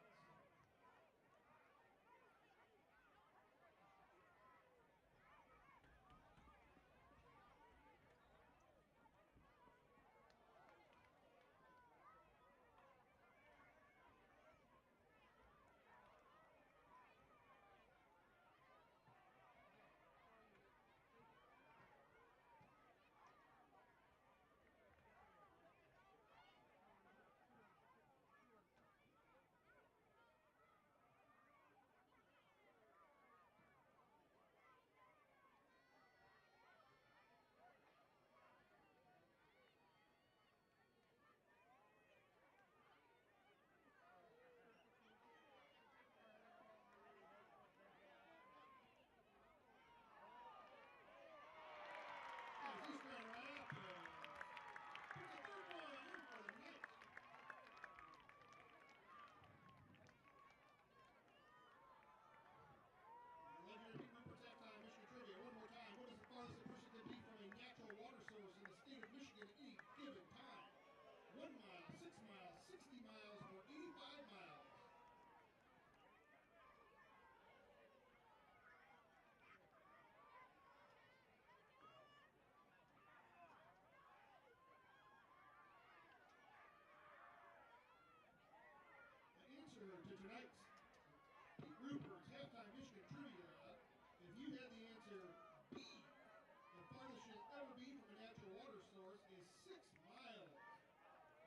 tonight's Groupers halftime Michigan trivia. If you had the answer B, the farthest you'll ever be from a natural water source is 6 miles.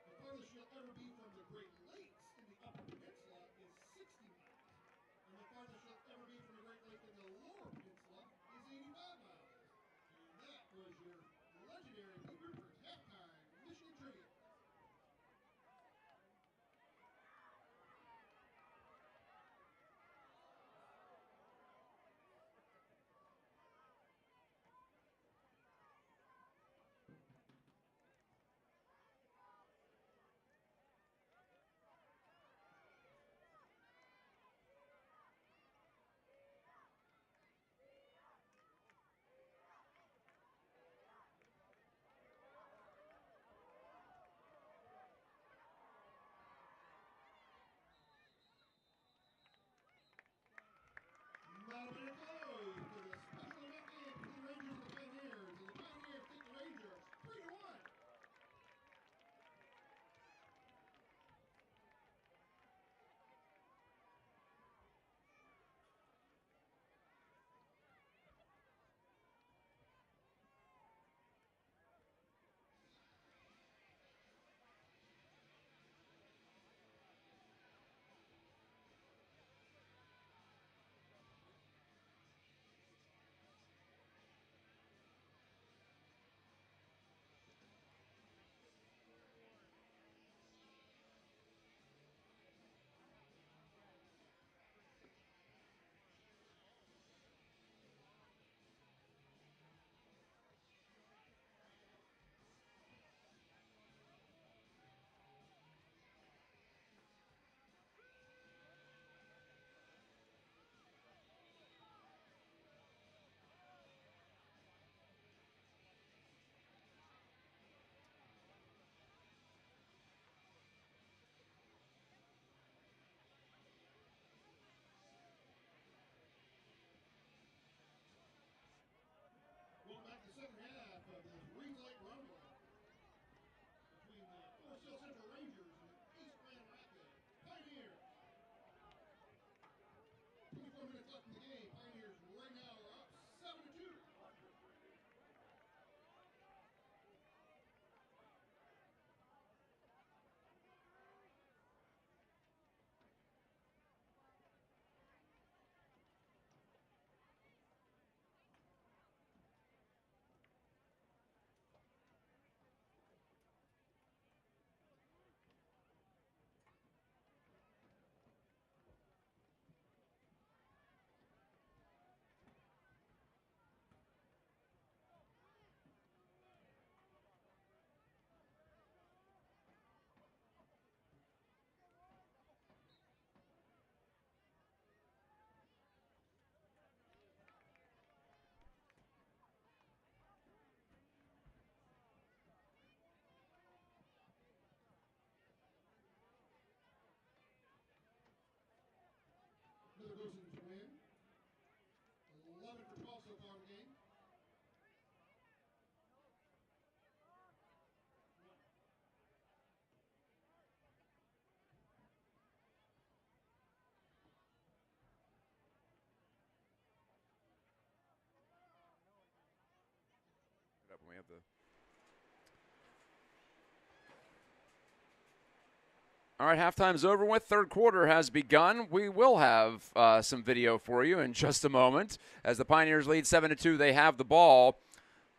The farthest you'll ever be from the Great Lakes in the Upper Peninsula is 60 miles. And the farthest you'll ever be from a Great Lake in the Lower Peninsula is 85 miles. And that was your legendary Groupers halftime Michigan trivia. Not a minute close to the special event game between the Rangers and the Pioneers. And the Pioneers take the Rangers 3-1. Welcome back to the second half of this Green-Light Rumble between the Forest Hill Central Rangers and the East Grand Rapids Pioneers. 24 minutes left in the game. Pioneers right now are up 7-2. Another Goosen's win. 11 for 12 so far in the game. When we have the All right, halftime's over with. Third quarter has begun. We will have some video for you in just a moment. As the Pioneers lead 7-2, they have the ball.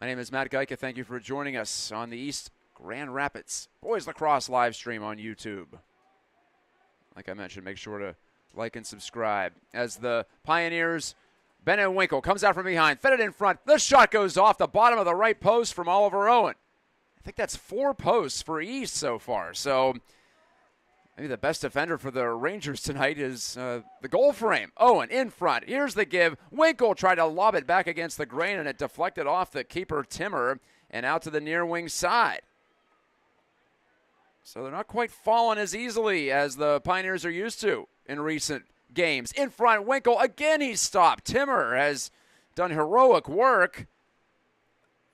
My name is Matt Gajtka. Thank you for joining us on the East Grand Rapids Boys Lacrosse live stream on YouTube. Like I mentioned, make sure to like and subscribe. As the Pioneers, Bennett Winkle comes out from behind, fed it in front. The shot goes off the bottom of the right post from Oliver Owen. I think that's 4 posts for East so far. So maybe the best defender for the Rangers tonight is the goal frame. Owen in front. Here's the give. Winkle tried to lob it back against the grain, and it deflected off the keeper, Timmer, and out to the near wing side. So they're not quite falling as easily as the Pioneers are used to in recent games. In front, Winkle. Again, he's stopped. Timmer has done heroic work.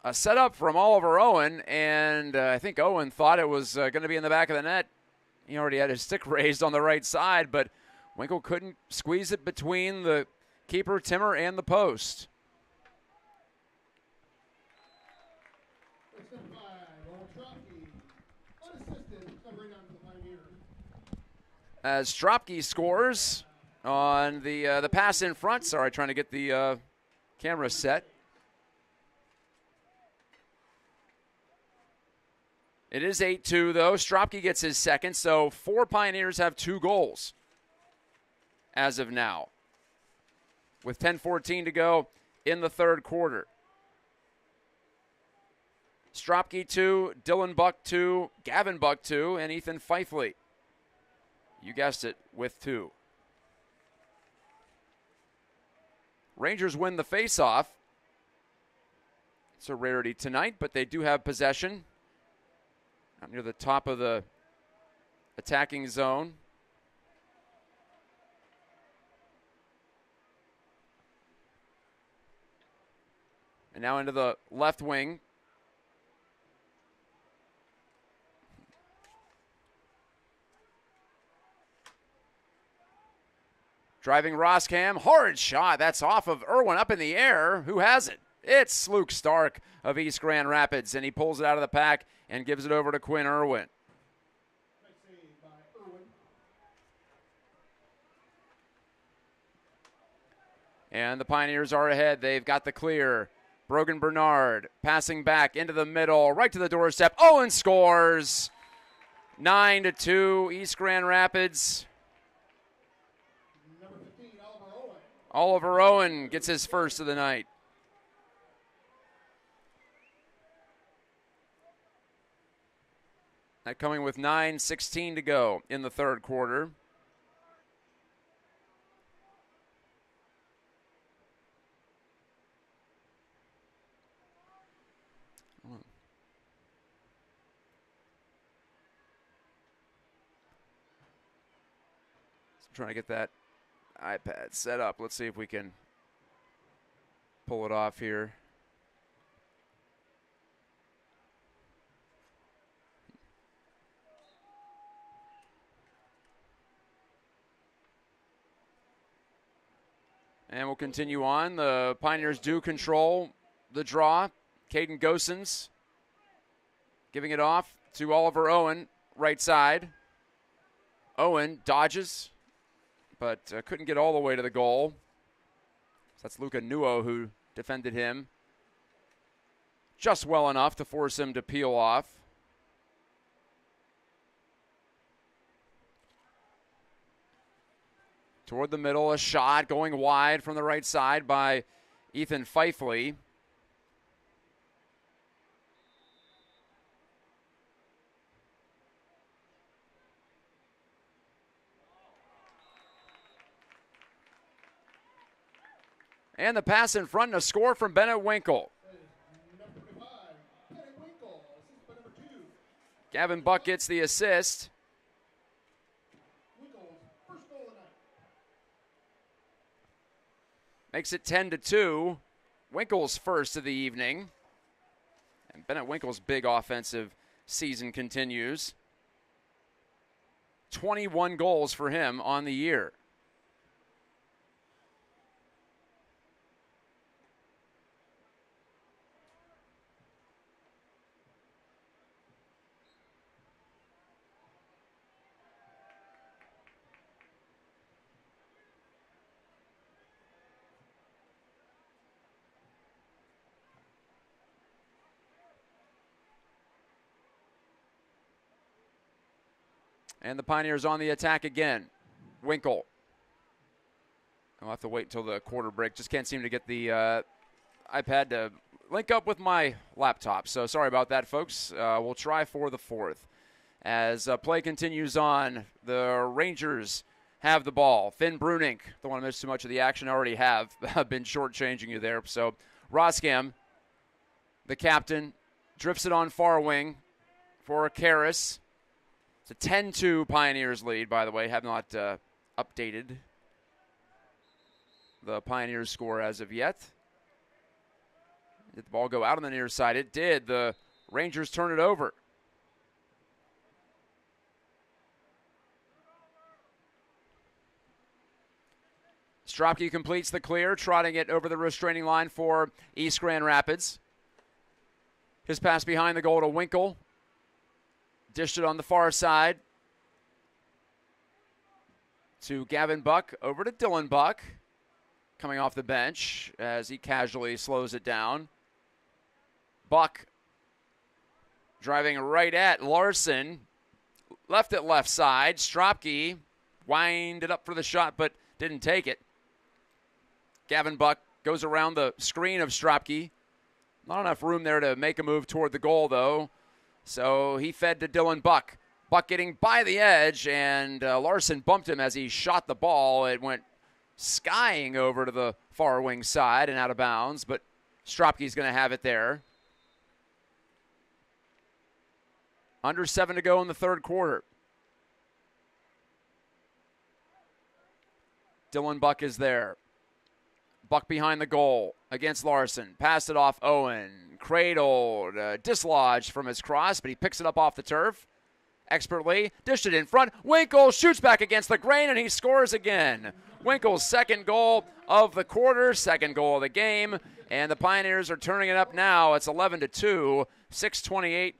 A setup from Oliver Owen, and I think Owen thought it was going to be in the back of the net. He already had his stick raised on the right side, but Winkle couldn't squeeze it between the keeper, Timmer, and the post. As Stropke scores on the pass in front. Sorry, trying to get the camera set. It is 8-2, though. Stropke gets his second, so 4 Pioneers have 2 goals as of now, with 10:14 to go in the third quarter. Stropke 2, Dylan Buck 2, Gavin Buck 2, and Ethan Fifley, you guessed it, with 2. Rangers win the faceoff. It's a rarity tonight, but they do have possession up near the top of the attacking zone. And now into the left wing. Driving Roscam, hard shot. That's off of Irwin, up in the air. Who has it? It's Luke Stark of East Grand Rapids, and he pulls it out of the pack and gives it over to Quinn Irwin. Nice save by Irwin. And the Pioneers are ahead. They've got the clear. Brogan Bernard passing back into the middle, right to the doorstep. Owen scores. 9-2, East Grand Rapids. Number 15, Oliver Owen. Oliver Owen gets his first of the night. That coming with 9:16 to go in the third quarter. Trying to get that iPad set up. Let's see if we can pull it off here. And we'll continue on. The Pioneers do control the draw. Caden Gosens giving it off to Oliver Owen, right side. Owen dodges, but couldn't get all the way to the goal. That's Luca Nuo who defended him just well enough to force him to peel off. Toward the middle, a shot going wide from the right side by Ethan Fifley. And the pass in front and a score from Bennett Winkle. Number 5, Bennett Winkle. Assist by number 2. Gavin Buck gets the assist. Winkle's first goal of the night. Makes it 10-2. Winkle's first of the evening. And Bennett Winkle's big offensive season continues. 21 goals for him on the year. And the Pioneers on the attack again. Winkle. I'll have to wait until the quarter break. Just can't seem to get the iPad to link up with my laptop. So sorry about that, folks. We'll try for the fourth. As play continues on, the Rangers have the ball. Finn Brunink, don't want to miss too much of the action. I already have been shortchanging you there. So Roscam, the captain, drifts it on far wing for Karras. It's a 10-2 Pioneers lead, by the way. Have not updated the Pioneers score as of yet. Did the ball go out on the near side? It did. The Rangers turn it over. Stropke completes the clear, trotting it over the restraining line for East Grand Rapids. His pass behind the goal to Winkle. Dished it on the far side to Gavin Buck, over to Dylan Buck, coming off the bench as he casually slows it down. Buck driving right at Larson, left at left side. Stropke winded up for the shot but didn't take it. Gavin Buck goes around the screen of Stropke. Not enough room there to make a move toward the goal, though. So he fed to Dylan Buck. Buck getting by the edge, and Larson bumped him as he shot the ball. It went skying over to the far wing side and out of bounds, but Stropke's going to have it there. Under 7 to go in the third quarter. Dylan Buck is there. Buck behind the goal against Larson. Passed it off Owen. Cradled, dislodged from his cross, but he picks it up off the turf expertly. Dished it in front. Winkle shoots back against the grain, and he scores again. Winkle's second goal of the quarter, second goal of the game, and the Pioneers are turning it up now. It's 11-2, 6:28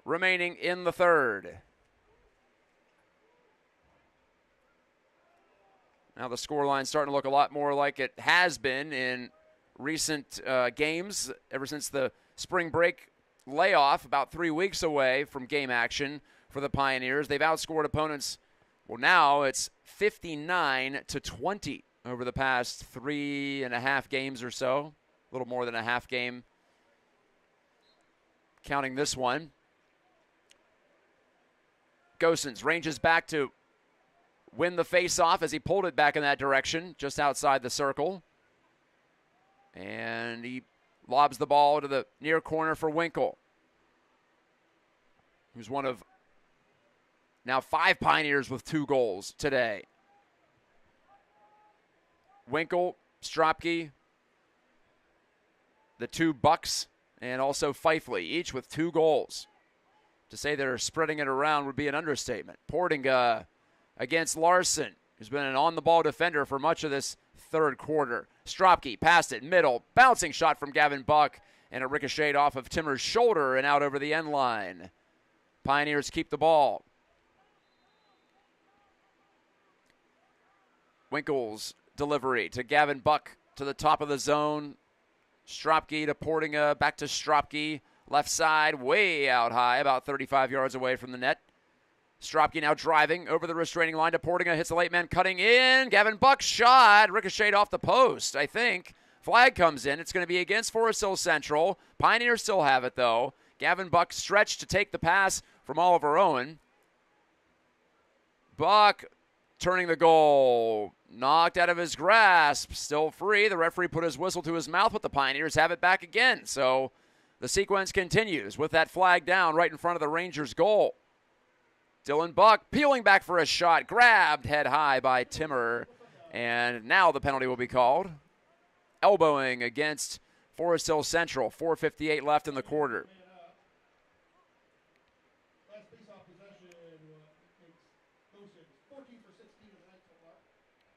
remaining in the third. Now the scoreline's starting to look a lot more like it has been in recent games ever since the spring break layoff, about 3 weeks away from game action for the Pioneers. They've outscored opponents, well, now it's 59-20 over the past 3.5 games or so, a little more than a half game counting this one. Gosens ranges back to win the face-off as he pulled it back in that direction, just outside the circle. And he lobs the ball to the near corner for Winkle, who's one of now 5 Pioneers with 2 goals today. Winkle, Stropke, the 2 Bucks, and also Fifley, each with 2 goals. To say they're spreading it around would be an understatement. Portinga against Larson, who's been an on-the-ball defender for much of this third quarter. Stropke passed it middle, bouncing shot from Gavin Buck, and a ricocheted off of Timmer's shoulder and out over the end line. Pioneers keep the ball. Winkle's delivery to Gavin Buck to the top of the zone. Stropke to Portinga, back to Stropke. Left side, way out high, about 35 yards away from the net. Stropke now driving over the restraining line to Portinga, hits the late man cutting in. Gavin Buck's shot, ricocheted off the post, I think. Flag comes in. It's going to be against Forest Hill Central. Pioneers still have it, though. Gavin Buck stretched to take the pass from Oliver Owen. Buck turning the goal. Knocked out of his grasp. Still free. The referee put his whistle to his mouth, but the Pioneers have it back again. So the sequence continues with that flag down right in front of the Rangers' goal. Dylan Buck peeling back for a shot. Grabbed head high by Timmer. And now the penalty will be called. Elbowing against Forest Hill Central. 4:58 left in the quarter.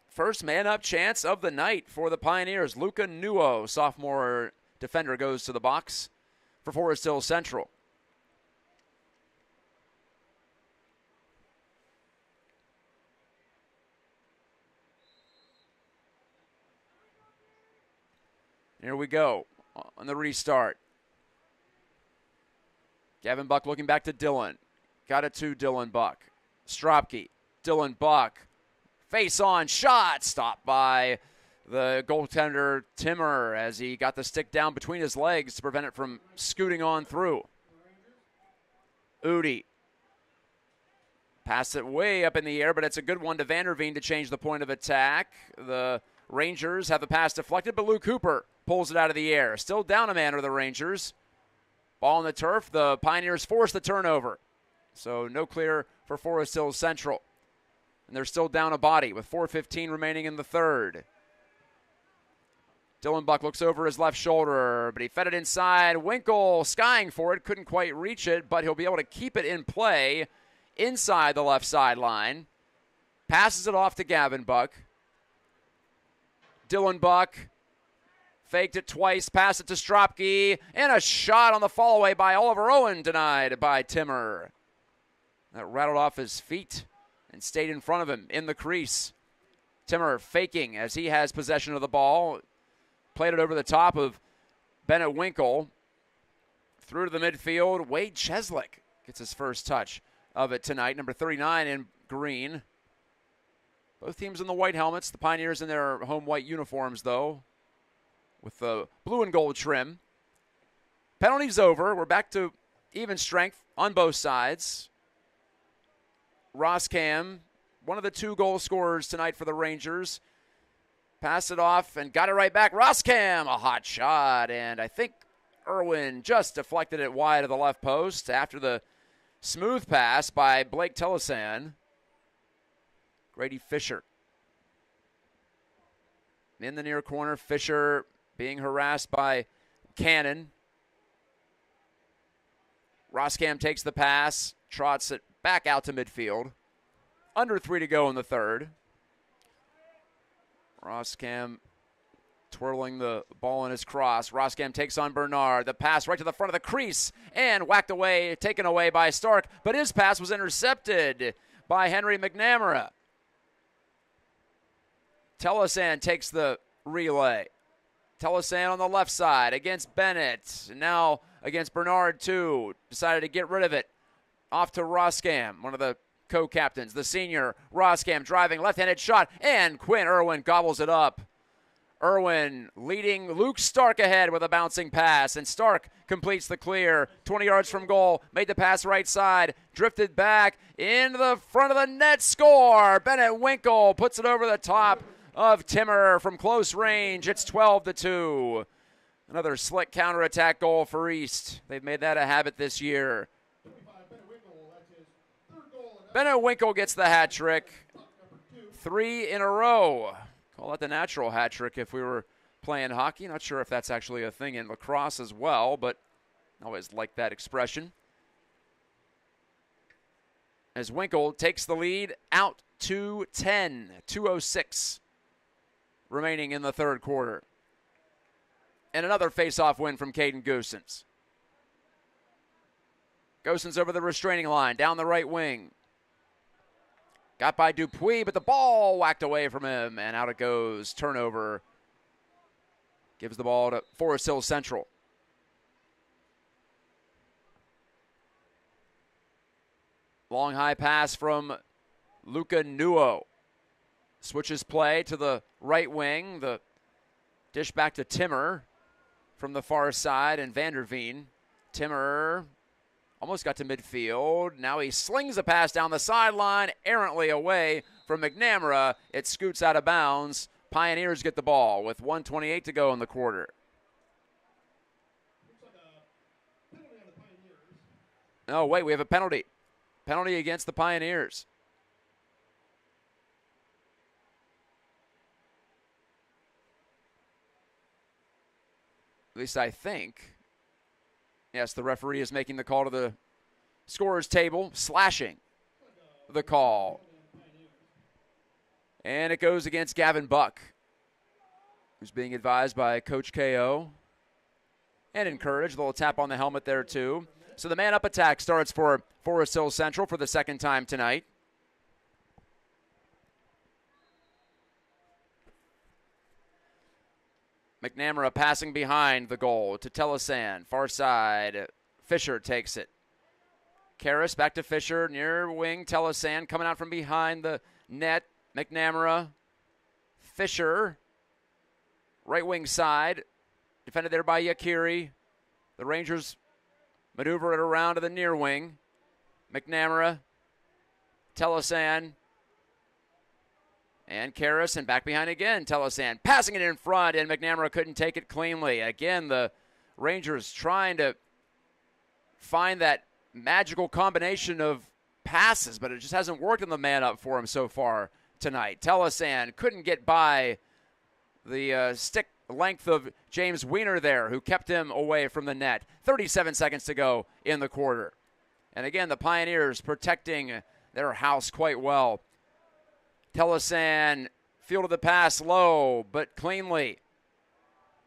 First man-up chance of the night for the Pioneers. Luca Nuo, sophomore defender, goes to the box for Forest Hill Central. Here we go on the restart. Gavin Buck looking back to Dylan. Got it to Dylan Buck. Stropke, Dylan Buck. Face-on shot, stopped by the goaltender Timmer as he got the stick down between his legs to prevent it from scooting on through. Udi passed it way up in the air, but it's a good one to Vanderveen to change the point of attack. The Rangers have the pass deflected, but Luke Cooper pulls it out of the air. Still down a man are the Rangers. Ball on the turf. The Pioneers force the turnover. So no clear for Forest Hill Central. And they're still down a body with 4:15 remaining in the third. Dylan Buck looks over his left shoulder, but he fed it inside. Winkle skying for it, couldn't quite reach it, but he'll be able to keep it in play inside the left sideline. Passes it off to Gavin Buck. Dylan Buck. Faked it twice, passed it to Stropke, and a shot on the fall-away by Oliver Owen, denied by Timmer. That rattled off his feet and stayed in front of him in the crease. Timmer faking as he has possession of the ball. Played it over the top of Bennett Winkle. Through to the midfield. Wade Cheslick gets his first touch of it tonight. Number 39 in green. Both teams in the white helmets. The Pioneers in their home white uniforms, though, with the blue and gold trim. Penalties over. We're back to even strength on both sides. Roskam, one of the 2 goal scorers tonight for the Rangers. Passed it off and got it right back. Roskam, a hot shot, and I think Irwin just deflected it wide of the left post after the smooth pass by Blake Telesan. Grady Fisher in the near corner. Fisher being harassed by Cannon. Roskam takes the pass, trots it back out to midfield. Under 3 to go in the third. Roskam twirling the ball in his cross. Roskam takes on Bernard. The pass right to the front of the crease and whacked away, taken away by Stark. But his pass was intercepted by Henry McNamara. Telesan takes the relay. Telesan on the left side against Bennett. Now against Bernard, too. Decided to get rid of it. Off to Roskam, one of the co-captains. The senior, Roskam, driving left-handed shot, and Quinn Irwin gobbles it up. Irwin leading Luke Stark ahead with a bouncing pass, and Stark completes the clear. 20 yards from goal, made the pass right side, drifted back into the front of the net, score! Bennett Winkle puts it over the top of Timmer from close range. It's 12-2. Another slick counterattack goal for East. They've made that a habit this year. Bennett Winkle gets the hat trick. 3 in a row. Call that the natural hat trick if we were playing hockey. Not sure if that's actually a thing in lacrosse as well, but I always like that expression. As Winkle takes the lead out to 10. 2:06 remaining in the third quarter. And another face-off win from Caden Goosens. Goosens over the restraining line, down the right wing. Got by Dupuis, but the ball whacked away from him, and out it goes. Turnover. Gives the ball to Forest Hill Central. Long high pass from Luca Nuo. Switches play to the right wing. The dish back to Timmer from the far side, and Vanderveen. Timmer almost got to midfield. Now he slings a pass down the sideline, errantly away from McNamara. It scoots out of bounds. Pioneers get the ball with 1:28 to go in the quarter. Oh, wait, we have a penalty. Penalty against the Pioneers. At least I think. Yes, the referee is making the call to the scorer's table, slashing the call. And it goes against Gavin Buck, who's being advised by Coach KO and encouraged. A little tap on the helmet there, too. So the man-up attack starts for Forest Hill Central for the second time tonight. McNamara passing behind the goal to Telesan. Far side. Fisher takes it. Karras back to Fisher. Near wing. Telesan coming out from behind the net. McNamara. Fisher. Right wing side. Defended there by Yakiri. The Rangers maneuver it around to the near wing. McNamara. Telesan. And Karras, and back behind again, Telesan passing it in front, and McNamara couldn't take it cleanly. Again, the Rangers trying to find that magical combination of passes, but it just hasn't worked in the man-up for him so far tonight. Telesan couldn't get by the stick length of James Wiener there, who kept him away from the net. 37 seconds to go in the quarter. And again, the Pioneers protecting their house quite well. Telesan Fielded the pass low, but cleanly.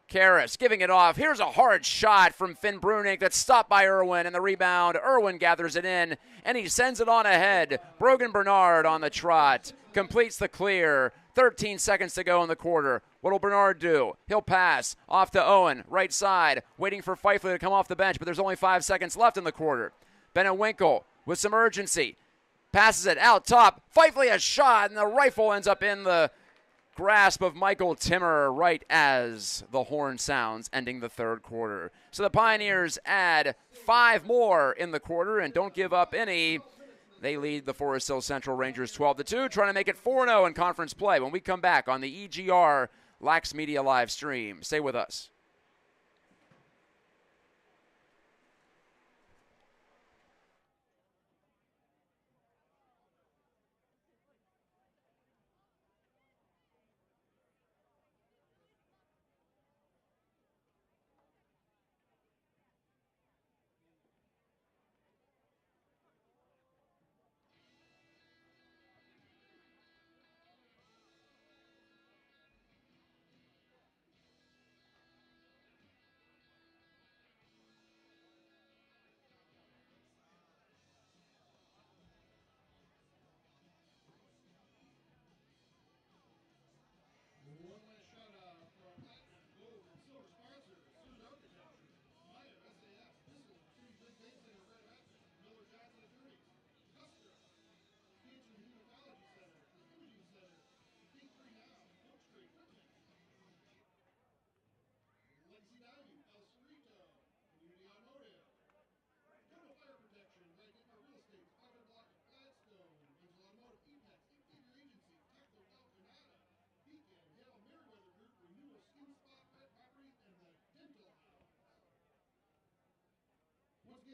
Karras giving it off. Here's a hard shot from Finn Bruning that's stopped by Irwin, and the rebound. Irwin gathers it in, and he sends it on ahead. Brogan Bernard on the trot. Completes the clear. 13 seconds to go in the quarter. What will Bernard do? He'll pass off to Owen, right side, waiting for Fifley to come off the bench, but there's only 5 seconds left in the quarter. Bennett Winkle with some urgency. Passes it out top. Fifley a shot, and the rifle ends up in the grasp of Michael Timmer right as the horn sounds, ending the third quarter. So the Pioneers add 5 more in the quarter and don't give up any. They lead the Forest Hill Central Rangers 12-2, trying to make it 4-0 in conference play when we come back on the EGR Lax Media live stream. Stay with us.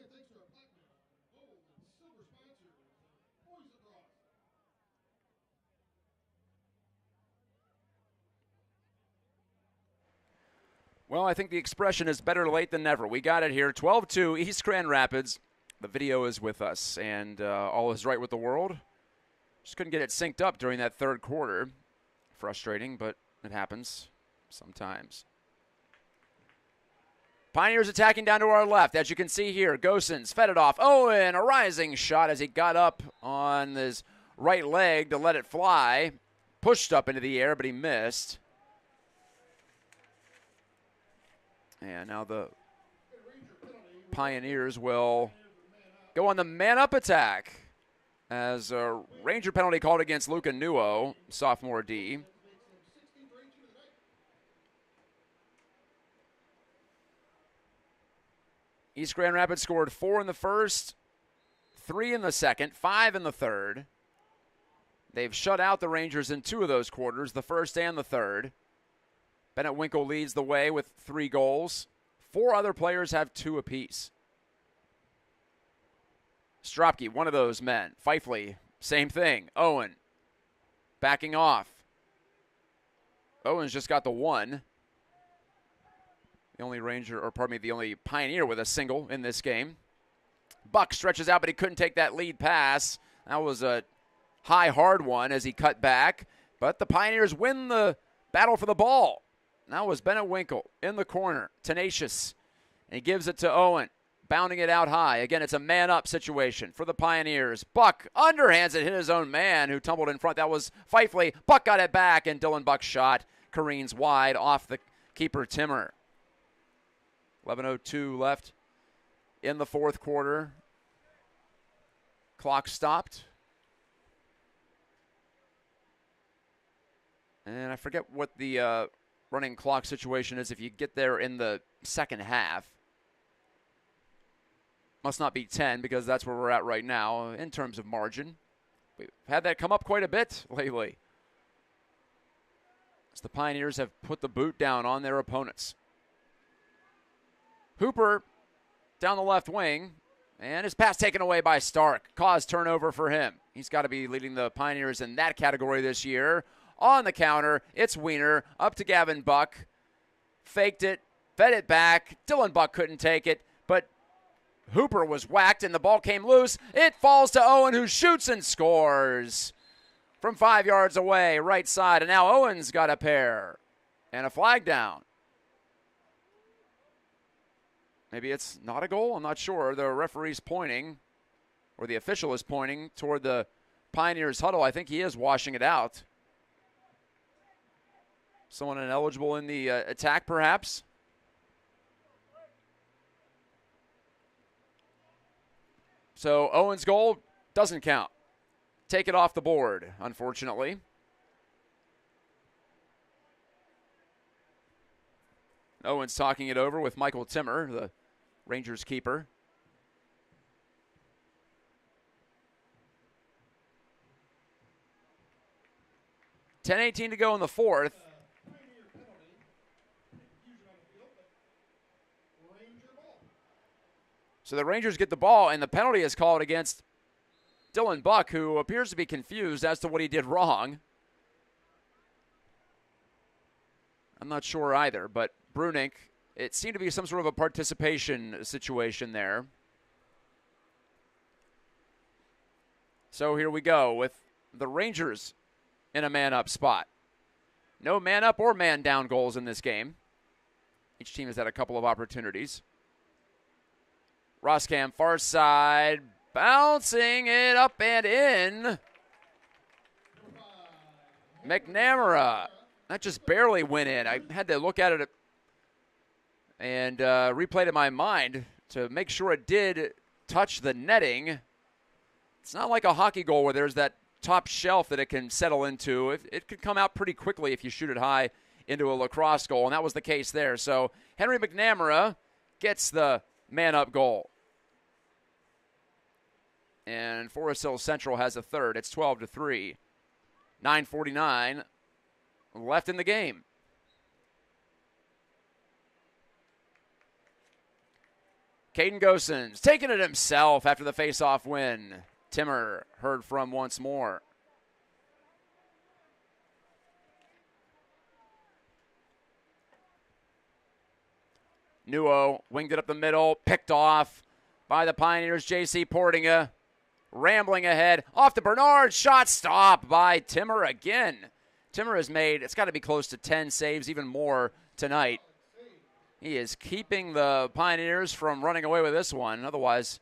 Thanks to our platinum, gold, and silver sponsors, Boys Lacrosse. Well, I think the expression is better late than never. We got it here, 12-2, East Grand Rapids. The video is with us, and all is right with the world. Just couldn't get it synced up during that third quarter. Frustrating, but it happens sometimes. Pioneers attacking down to our left. As you can see here, Gosens fed it off. Owen, a rising shot as he got up on his right leg to let it fly. Pushed up into the air, but he missed. And now the Pioneers will go on the man-up attack as a Ranger penalty called against Luca Nuo, sophomore D. East Grand Rapids scored 4 in the first, 3 in the second, 5 in the third. They've shut out the Rangers in 2 of those quarters, the first and the third. Bennett Winkle leads the way with 3 goals. 4 other players have 2 apiece. Stropke, one of those men. Fifley, same thing. Owen, backing off. Owen's just got the 1. The only Ranger, or pardon me, the only Pioneer with a single in this game. Buck stretches out, but he couldn't take that lead pass. That was a high, hard one as he cut back. But the Pioneers win the battle for the ball. That was Bennett Winkle in the corner, tenacious. And he gives it to Owen, bounding it out high. Again, it's a man-up situation for the Pioneers. Buck underhands it, hit his own man who tumbled in front. That was Fifley. Buck got it back, and Dylan Buck's shot careens wide off the keeper, Timmer. 11:02 left in the fourth quarter. Clock stopped. And I forget what the running clock situation is if you get there in the second half. Must not be 10 because that's where we're at right now in terms of margin. We've had that come up quite a bit lately, as the Pioneers have put the boot down on their opponents. Hooper down the left wing, and his pass taken away by Stark. Caused turnover for him. He's got to be leading the Pioneers in that category this year. On the counter, it's Wiener up to Gavin Buck. Faked it, fed it back. Dylan Buck couldn't take it, but Hooper was whacked and the ball came loose. It falls to Owen, who shoots and scores from 5 yards away, right side. And now Owens got a pair and a flag down. Maybe it's not a goal. I'm not sure. The referee's pointing, or the official is pointing toward the Pioneers huddle. I think he is washing it out. Someone ineligible in the attack, perhaps. So Owens' goal doesn't count. Take it off the board, unfortunately. Owens talking it over with Michael Timmer, the Rangers keeper. $10:18 to go in the fourth. So the Rangers get the ball, and the penalty is called against Dylan Buck, who appears to be confused as to what he did wrong. I'm not sure either, but Brunink, it seemed to be some sort of a participation situation there. So here we go with the Rangers in a man-up spot. No man-up or man-down goals in this game. Each team has had a couple of opportunities. Roskam, far side, bouncing it up and in. McNamara. That just barely went in. I had to look at it and replay it in my mind to make sure it did touch the netting. It's not like a hockey goal where there's that top shelf that it can settle into. It could come out pretty quickly if you shoot it high into a lacrosse goal, and that was the case there. So Henry McNamara gets the man-up goal. And Forest Hills Central has a third. It's 12-3. 9:49 left in the game. Caden Gosens taking it himself after the face-off win. Timmer heard from once more. Nuo winged it up the middle, picked off by the Pioneers. J.C. Portinga rambling ahead. Off to Bernard. Shot stopped by Timmer again. Timmer has made, it's got to be close to 10 saves, even more tonight. He is keeping the Pioneers from running away with this one. Otherwise,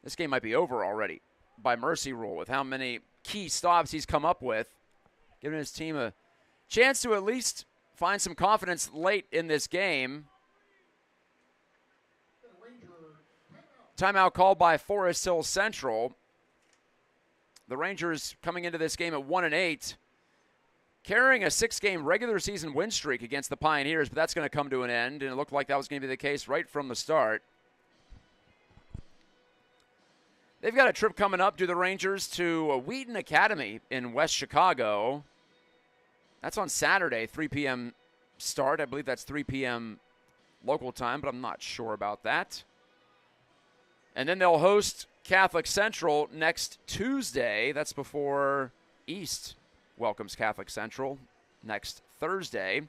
this game might be over already by mercy rule with how many key stops he's come up with, giving his team a chance to at least find some confidence late in this game. Timeout called by Forest Hills Central. The Rangers coming into this game at 1-8, carrying a 6-game regular season win streak against the Pioneers, but that's going to come to an end, and it looked like that was going to be the case right from the start. They've got a trip coming up, do the Rangers, to Wheaton Academy in West Chicago. That's on Saturday, 3 p.m. start. I believe that's 3 p.m. local time, but I'm not sure about that. And then they'll host Catholic Central next Tuesday. That's before East welcomes Catholic Central next Thursday.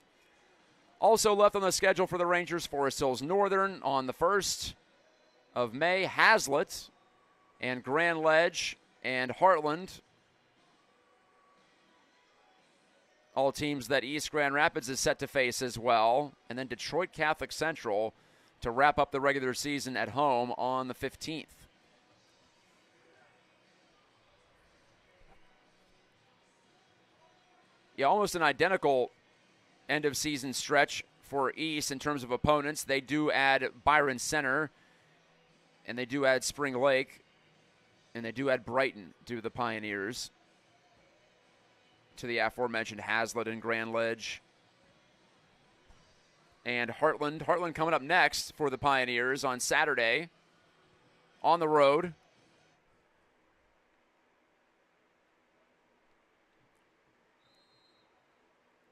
Also left on the schedule for the Rangers, Forest Hills Northern on the 1st of May. Hazlitt and Grand Ledge and Heartland. All teams that East Grand Rapids is set to face as well. And then Detroit Catholic Central to wrap up the regular season at home on the 15th. Yeah, almost an identical end-of-season stretch for East in terms of opponents. They do add Byron Center, and they do add Spring Lake, and they do add Brighton to the Pioneers, to the aforementioned Hazlitt and Grand Ledge. And Heartland. Heartland coming up next for the Pioneers on Saturday on the road.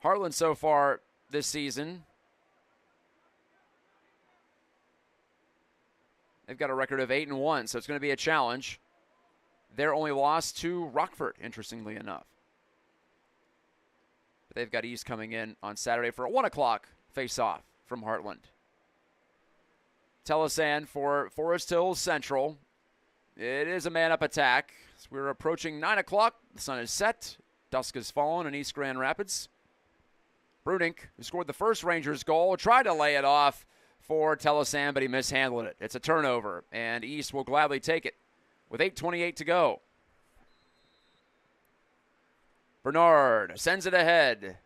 Heartland so far this season, they've got a record of 8-1, so it's going to be a challenge. Their only loss to Rockford, interestingly enough. But they've got East coming in on Saturday for a 1 o'clock face-off from Heartland. Telesan for Forest Hills Central. It is a man-up attack. As we're approaching 9 o'clock. The sun is set. Dusk has fallen in East Grand Rapids. Brunink, who scored the first Rangers goal, tried to lay it off for Telesan, but he mishandled it. It's a turnover, and East will gladly take it with 8:28 to go. Bernard sends it ahead.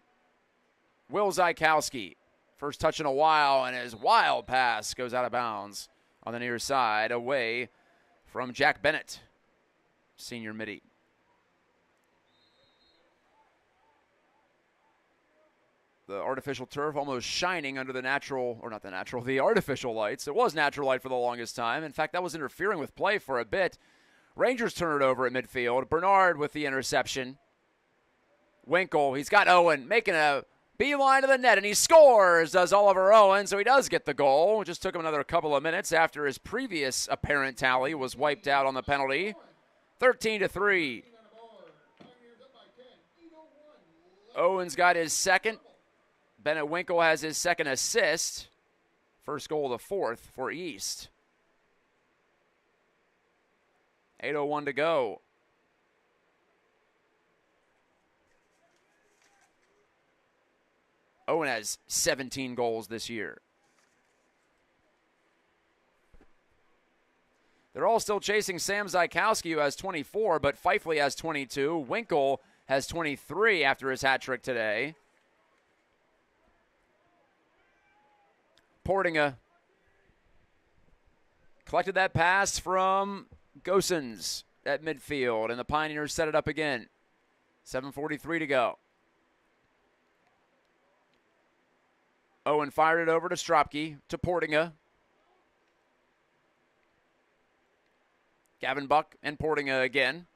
Will Zykowski, first touch in a while, and his wild pass goes out of bounds on the near side, away from Jack Bennett, senior midi. The artificial turf almost shining under the natural, or not the natural, the artificial lights. It was natural light for the longest time. In fact, that was interfering with play for a bit. Rangers turn it over at midfield. Bernard with the interception. Winkle, he's got Owen making a beeline to the net, and he scores, does Oliver Owen, so he does get the goal. It just took him another couple of minutes after his previous apparent tally was wiped out on the penalty. 13-3. Owen's got his second. Bennett Winkle has his second assist. First goal of the fourth for East. 8:01 to go. Owen has 17 goals this year. They're all still chasing Sam Zykowski, who has 24, but Fifley has 22. Winkle has 23 after his hat trick today. Portinga collected that pass from Gosens at midfield, and the Pioneers set it up again. 7:43 to go. Owen fired it over to Stropke, to Portinga. Gavin Buck and Portinga again.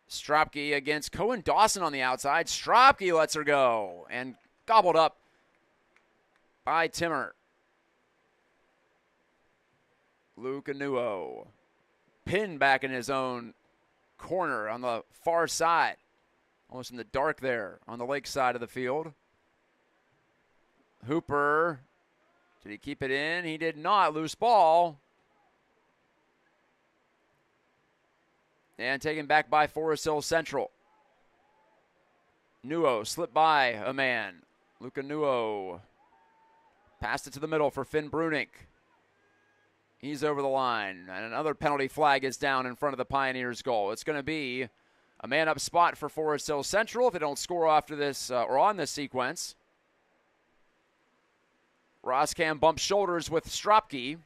Stropke against Cohen Dawson on the outside. Stropke lets her go and gobbled up by Timmer. Luke Anuo pinned back in his own corner on the far side. Almost in the dark there on the lake side of the field. Hooper, did he keep it in? He did not. Loose ball. And taken back by Forest Hill Central. Nuo slipped by a man. Luka Nuo passed it to the middle for Finn Brunink. He's over the line. And another penalty flag is down in front of the Pioneers' goal. It's going to be a man-up spot for Forest Hill Central if they don't score after this or on this sequence. Roskam bumps shoulders with Stropke.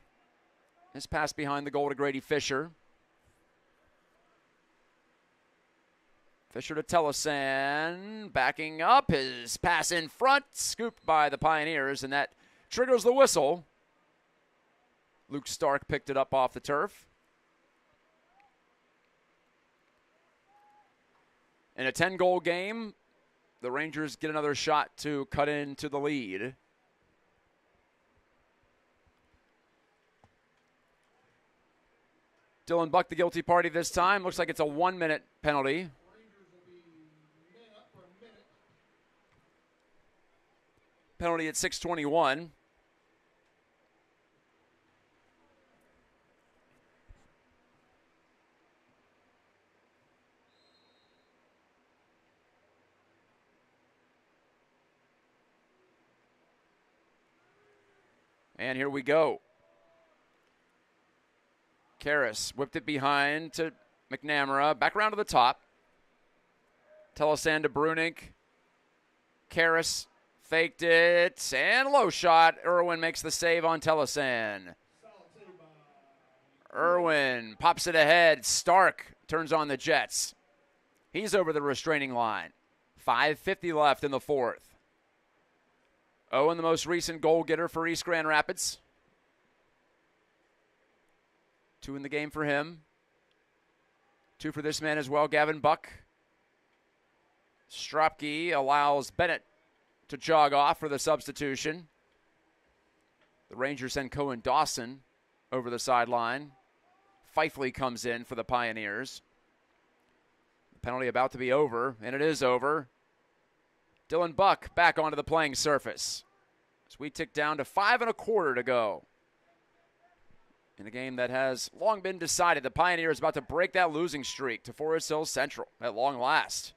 His pass behind the goal to Grady Fisher. Fisher to Telesan, backing up, his pass in front, scooped by the Pioneers, and that triggers the whistle. Luke Stark picked it up off the turf. In a 10-goal game, the Rangers get another shot to cut into the lead. Dylan Buck, the guilty party this time. Looks like it's a 1-minute penalty. Penalty at 6:21. And here we go. Karras whipped it behind to McNamara. Back around to the top. Telesan to Brunink. Karras faked it. And low shot. Irwin makes the save on Telesan. Irwin pops it ahead. Stark turns on the Jets. He's over the restraining line. 5:50 left in the fourth. Owen, the most recent goal getter for East Grand Rapids. 2 in the game for him. 2 for this man as well, Gavin Buck. Stropke allows Bennett to jog off for the substitution. The Rangers send Cohen Dawson over the sideline. Fifley comes in for the Pioneers. The penalty about to be over, and it is over. Dylan Buck back onto the playing surface. As we tick down to 5 1/4 to go. in a game that has long been decided. The Pioneers about to break that losing streak to Forest Hills Central at long last.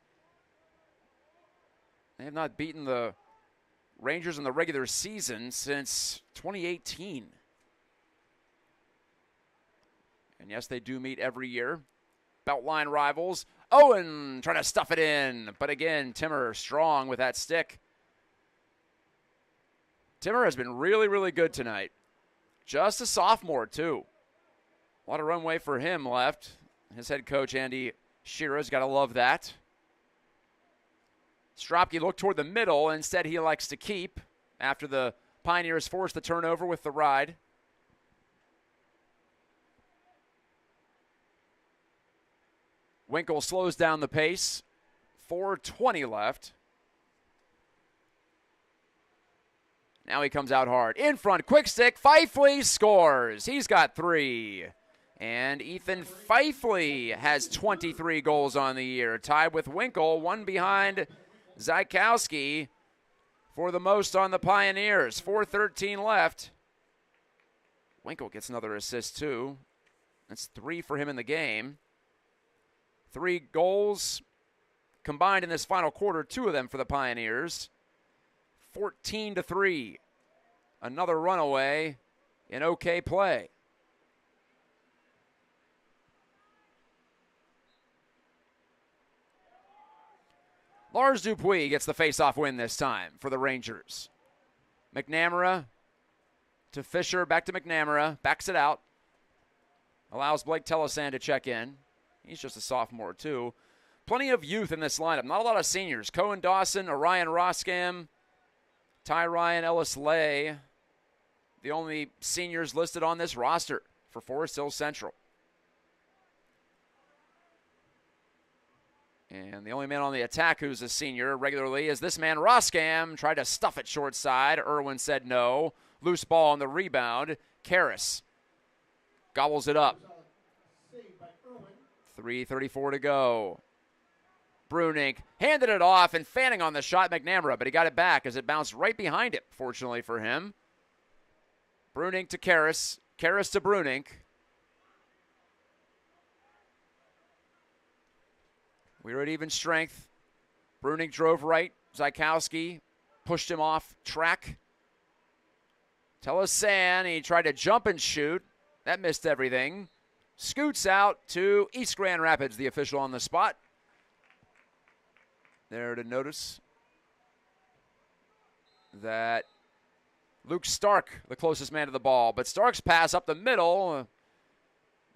They have not beaten the Rangers in the regular season since 2018. And yes, they do meet every year. Beltline rivals. Owen trying to stuff it in. But again, Timmer strong with that stick. Timmer has been really, really good tonight. Just a sophomore, too. A lot of runway for him left. His head coach, Andy Shearer's got to love that. Stropke looked toward the middle. Instead, he likes to keep after the Pioneers forced the turnover with the ride. Winkle slows down the pace. 4:20 left. Now he comes out hard. In front, quick stick. Fifley scores. He's got 3. And Ethan Fifley has 23 goals on the year. Tied with Winkle, one behind Zykowski for the most on the Pioneers. 4:13 left. Winkle gets another assist, too. That's 3 for him in the game. 3 goals combined in this final quarter, 2 of them for the Pioneers. 14-3. Another runaway in okay play. Lars Dupuis gets the face-off win this time for the Rangers. McNamara to Fisher, back to McNamara, backs it out. Allows Blake Telesan to check in. He's just a sophomore, too. Plenty of youth in this lineup. Not a lot of seniors. Cohen Dawson, Orion Roskam, Ty Ryan, Ellis Lay. The only seniors listed on this roster for Forest Hills Central. And the only man on the attack who's a senior regularly is this man, Roskam. Tried to stuff it short side. Irwin said no. Loose ball on the rebound. Karras gobbles it up. 3:34 to go. Brunink handed it off and fanning on the shot, McNamara, but he got it back as it bounced right behind it, fortunately for him. Brunink to Karras. Karras to Brunink. We were at even strength. Brunink drove right. Zykowski pushed him off track. Telesan, he tried to jump and shoot. That missed everything. Scoots out to East Grand Rapids, the official on the spot. There to notice that Luke Stark, the closest man to the ball. But Stark's pass up the middle,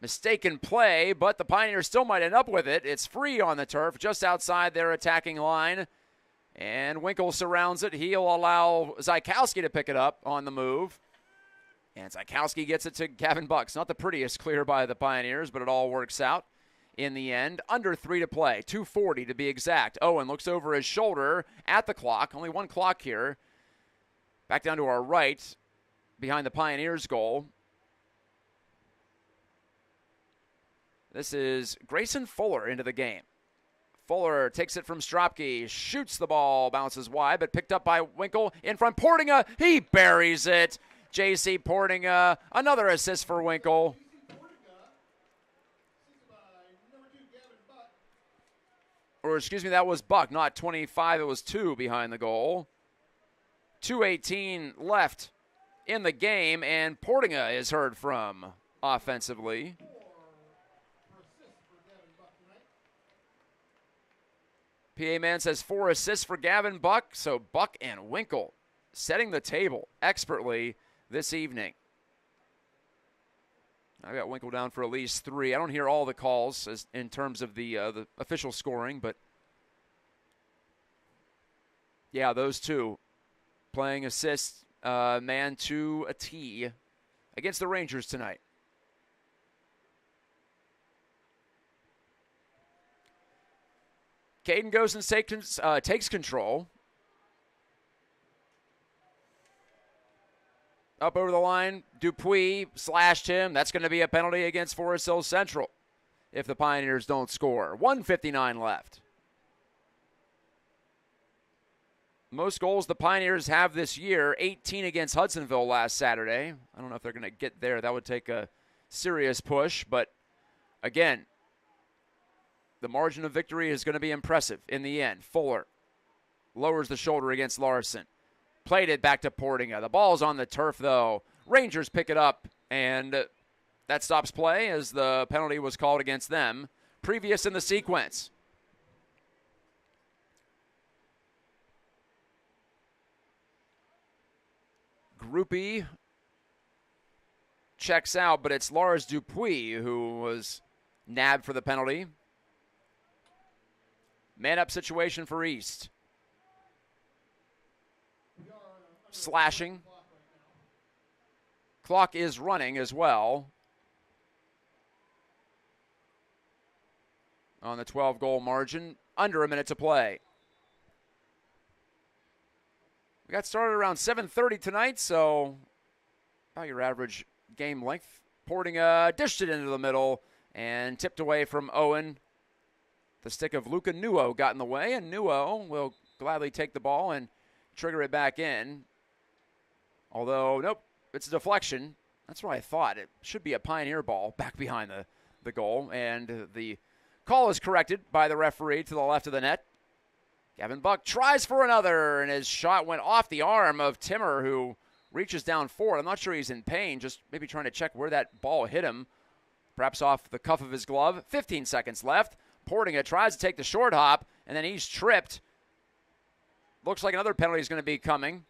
mistaken play, but the Pioneers still might end up with it. It's free on the turf, just outside their attacking line. And Winkle surrounds it. He'll allow Zykowski to pick it up on the move. And Zykowski gets it to Gavin Bucks. Not the prettiest clear by the Pioneers, but it all works out in the end. Under 3 to play, 2:40 to be exact. Owen looks over his shoulder at the clock. Only one clock here. Back down to our right, behind the Pioneers' goal. This is Grayson Fuller into the game. Fuller takes it from Stropke, shoots the ball, bounces wide, but picked up by Winkle. In front, Portinga, he buries it. J.C. Portinga, another assist for Winkle. Or excuse me, that was Buck, not 25. It was 2 behind the goal. 2:18 left in the game, and Portinga is heard from offensively. PA Man says 4 assists for Gavin Buck, so Buck and Winkle setting the table expertly this evening. I got Winkle down for at least 3. I don't hear all the calls as in terms of the official scoring, but yeah, those 2 playing assist man to a T against the Rangers tonight. Caden goes and takes control. Up over the line, Dupuis slashed him. That's going to be a penalty against Forest Hills Central if the Pioneers don't score. 1:59 left. Most goals the Pioneers have this year, 18 against Hudsonville last Saturday. I don't know if they're going to get there. That would take a serious push. But again, the margin of victory is going to be impressive in the end. Fuller lowers the shoulder against Larson. Played it back to Portinga. The ball's on the turf, though. Rangers pick it up, and that stops play as the penalty was called against them previous in the sequence. Groupie checks out, but it's Lars Dupuis who was nabbed for the penalty. Man-up situation for East. Slashing. Clock is running as well on the 12-goal margin. Under a minute to play. We got started around 7:30 tonight, so about your average game length. Portinga dished it into the middle and tipped away from Owen. The stick of Luca Nuo got in the way, and Nuo will gladly take the ball and trigger it back in. Although, nope, it's a deflection. That's what I thought. It should be a Pioneer ball back behind the goal, and the call is corrected by the referee to the left of the net. Gavin Buck tries for another, and his shot went off the arm of Timmer, who reaches down for it. I'm not sure he's in pain, just maybe trying to check where that ball hit him. Perhaps off the cuff of his glove. 15 seconds left. Portinga tries to take the short hop, and then he's tripped. Looks like another penalty is going to be coming.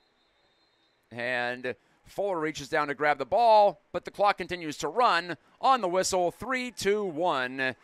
And Fuller reaches down to grab the ball, but the clock continues to run on the whistle. 3-2-1.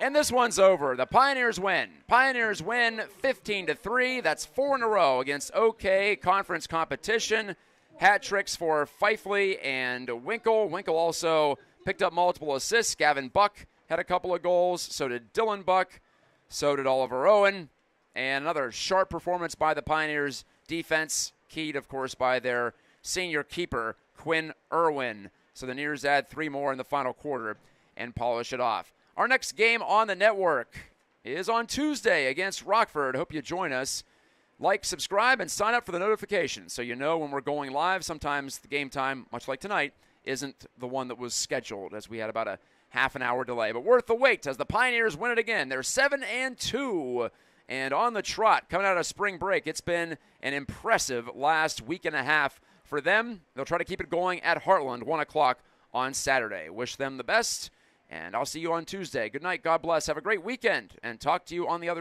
And this one's over. The Pioneers win. Pioneers win 15-3. That's 4 in a row against OK conference competition. Hat tricks for Fifley and Winkle. Winkle also picked up multiple assists. Gavin Buck had a couple of goals. So did Dylan Buck. So did Oliver Owen. And another sharp performance by the Pioneers defense, keyed, of course, by their senior keeper, Quinn Irwin. So the Neers add 3 more in the final quarter and polish it off. Our next game on the network is on Tuesday against Rockford. Hope you join us. Like, subscribe, and sign up for the notifications so you know when we're going live. Sometimes the game time, much like tonight, isn't the one that was scheduled, as we had about a half an hour delay. But worth the wait as the Pioneers win it again. They're 7-2 and on the trot coming out of spring break. It's been an impressive last week and a half for them. They'll try to keep it going at Heartland, 1 o'clock on Saturday. Wish them the best. And I'll see you on Tuesday. Good night. God bless. Have a great weekend. And talk to you on the other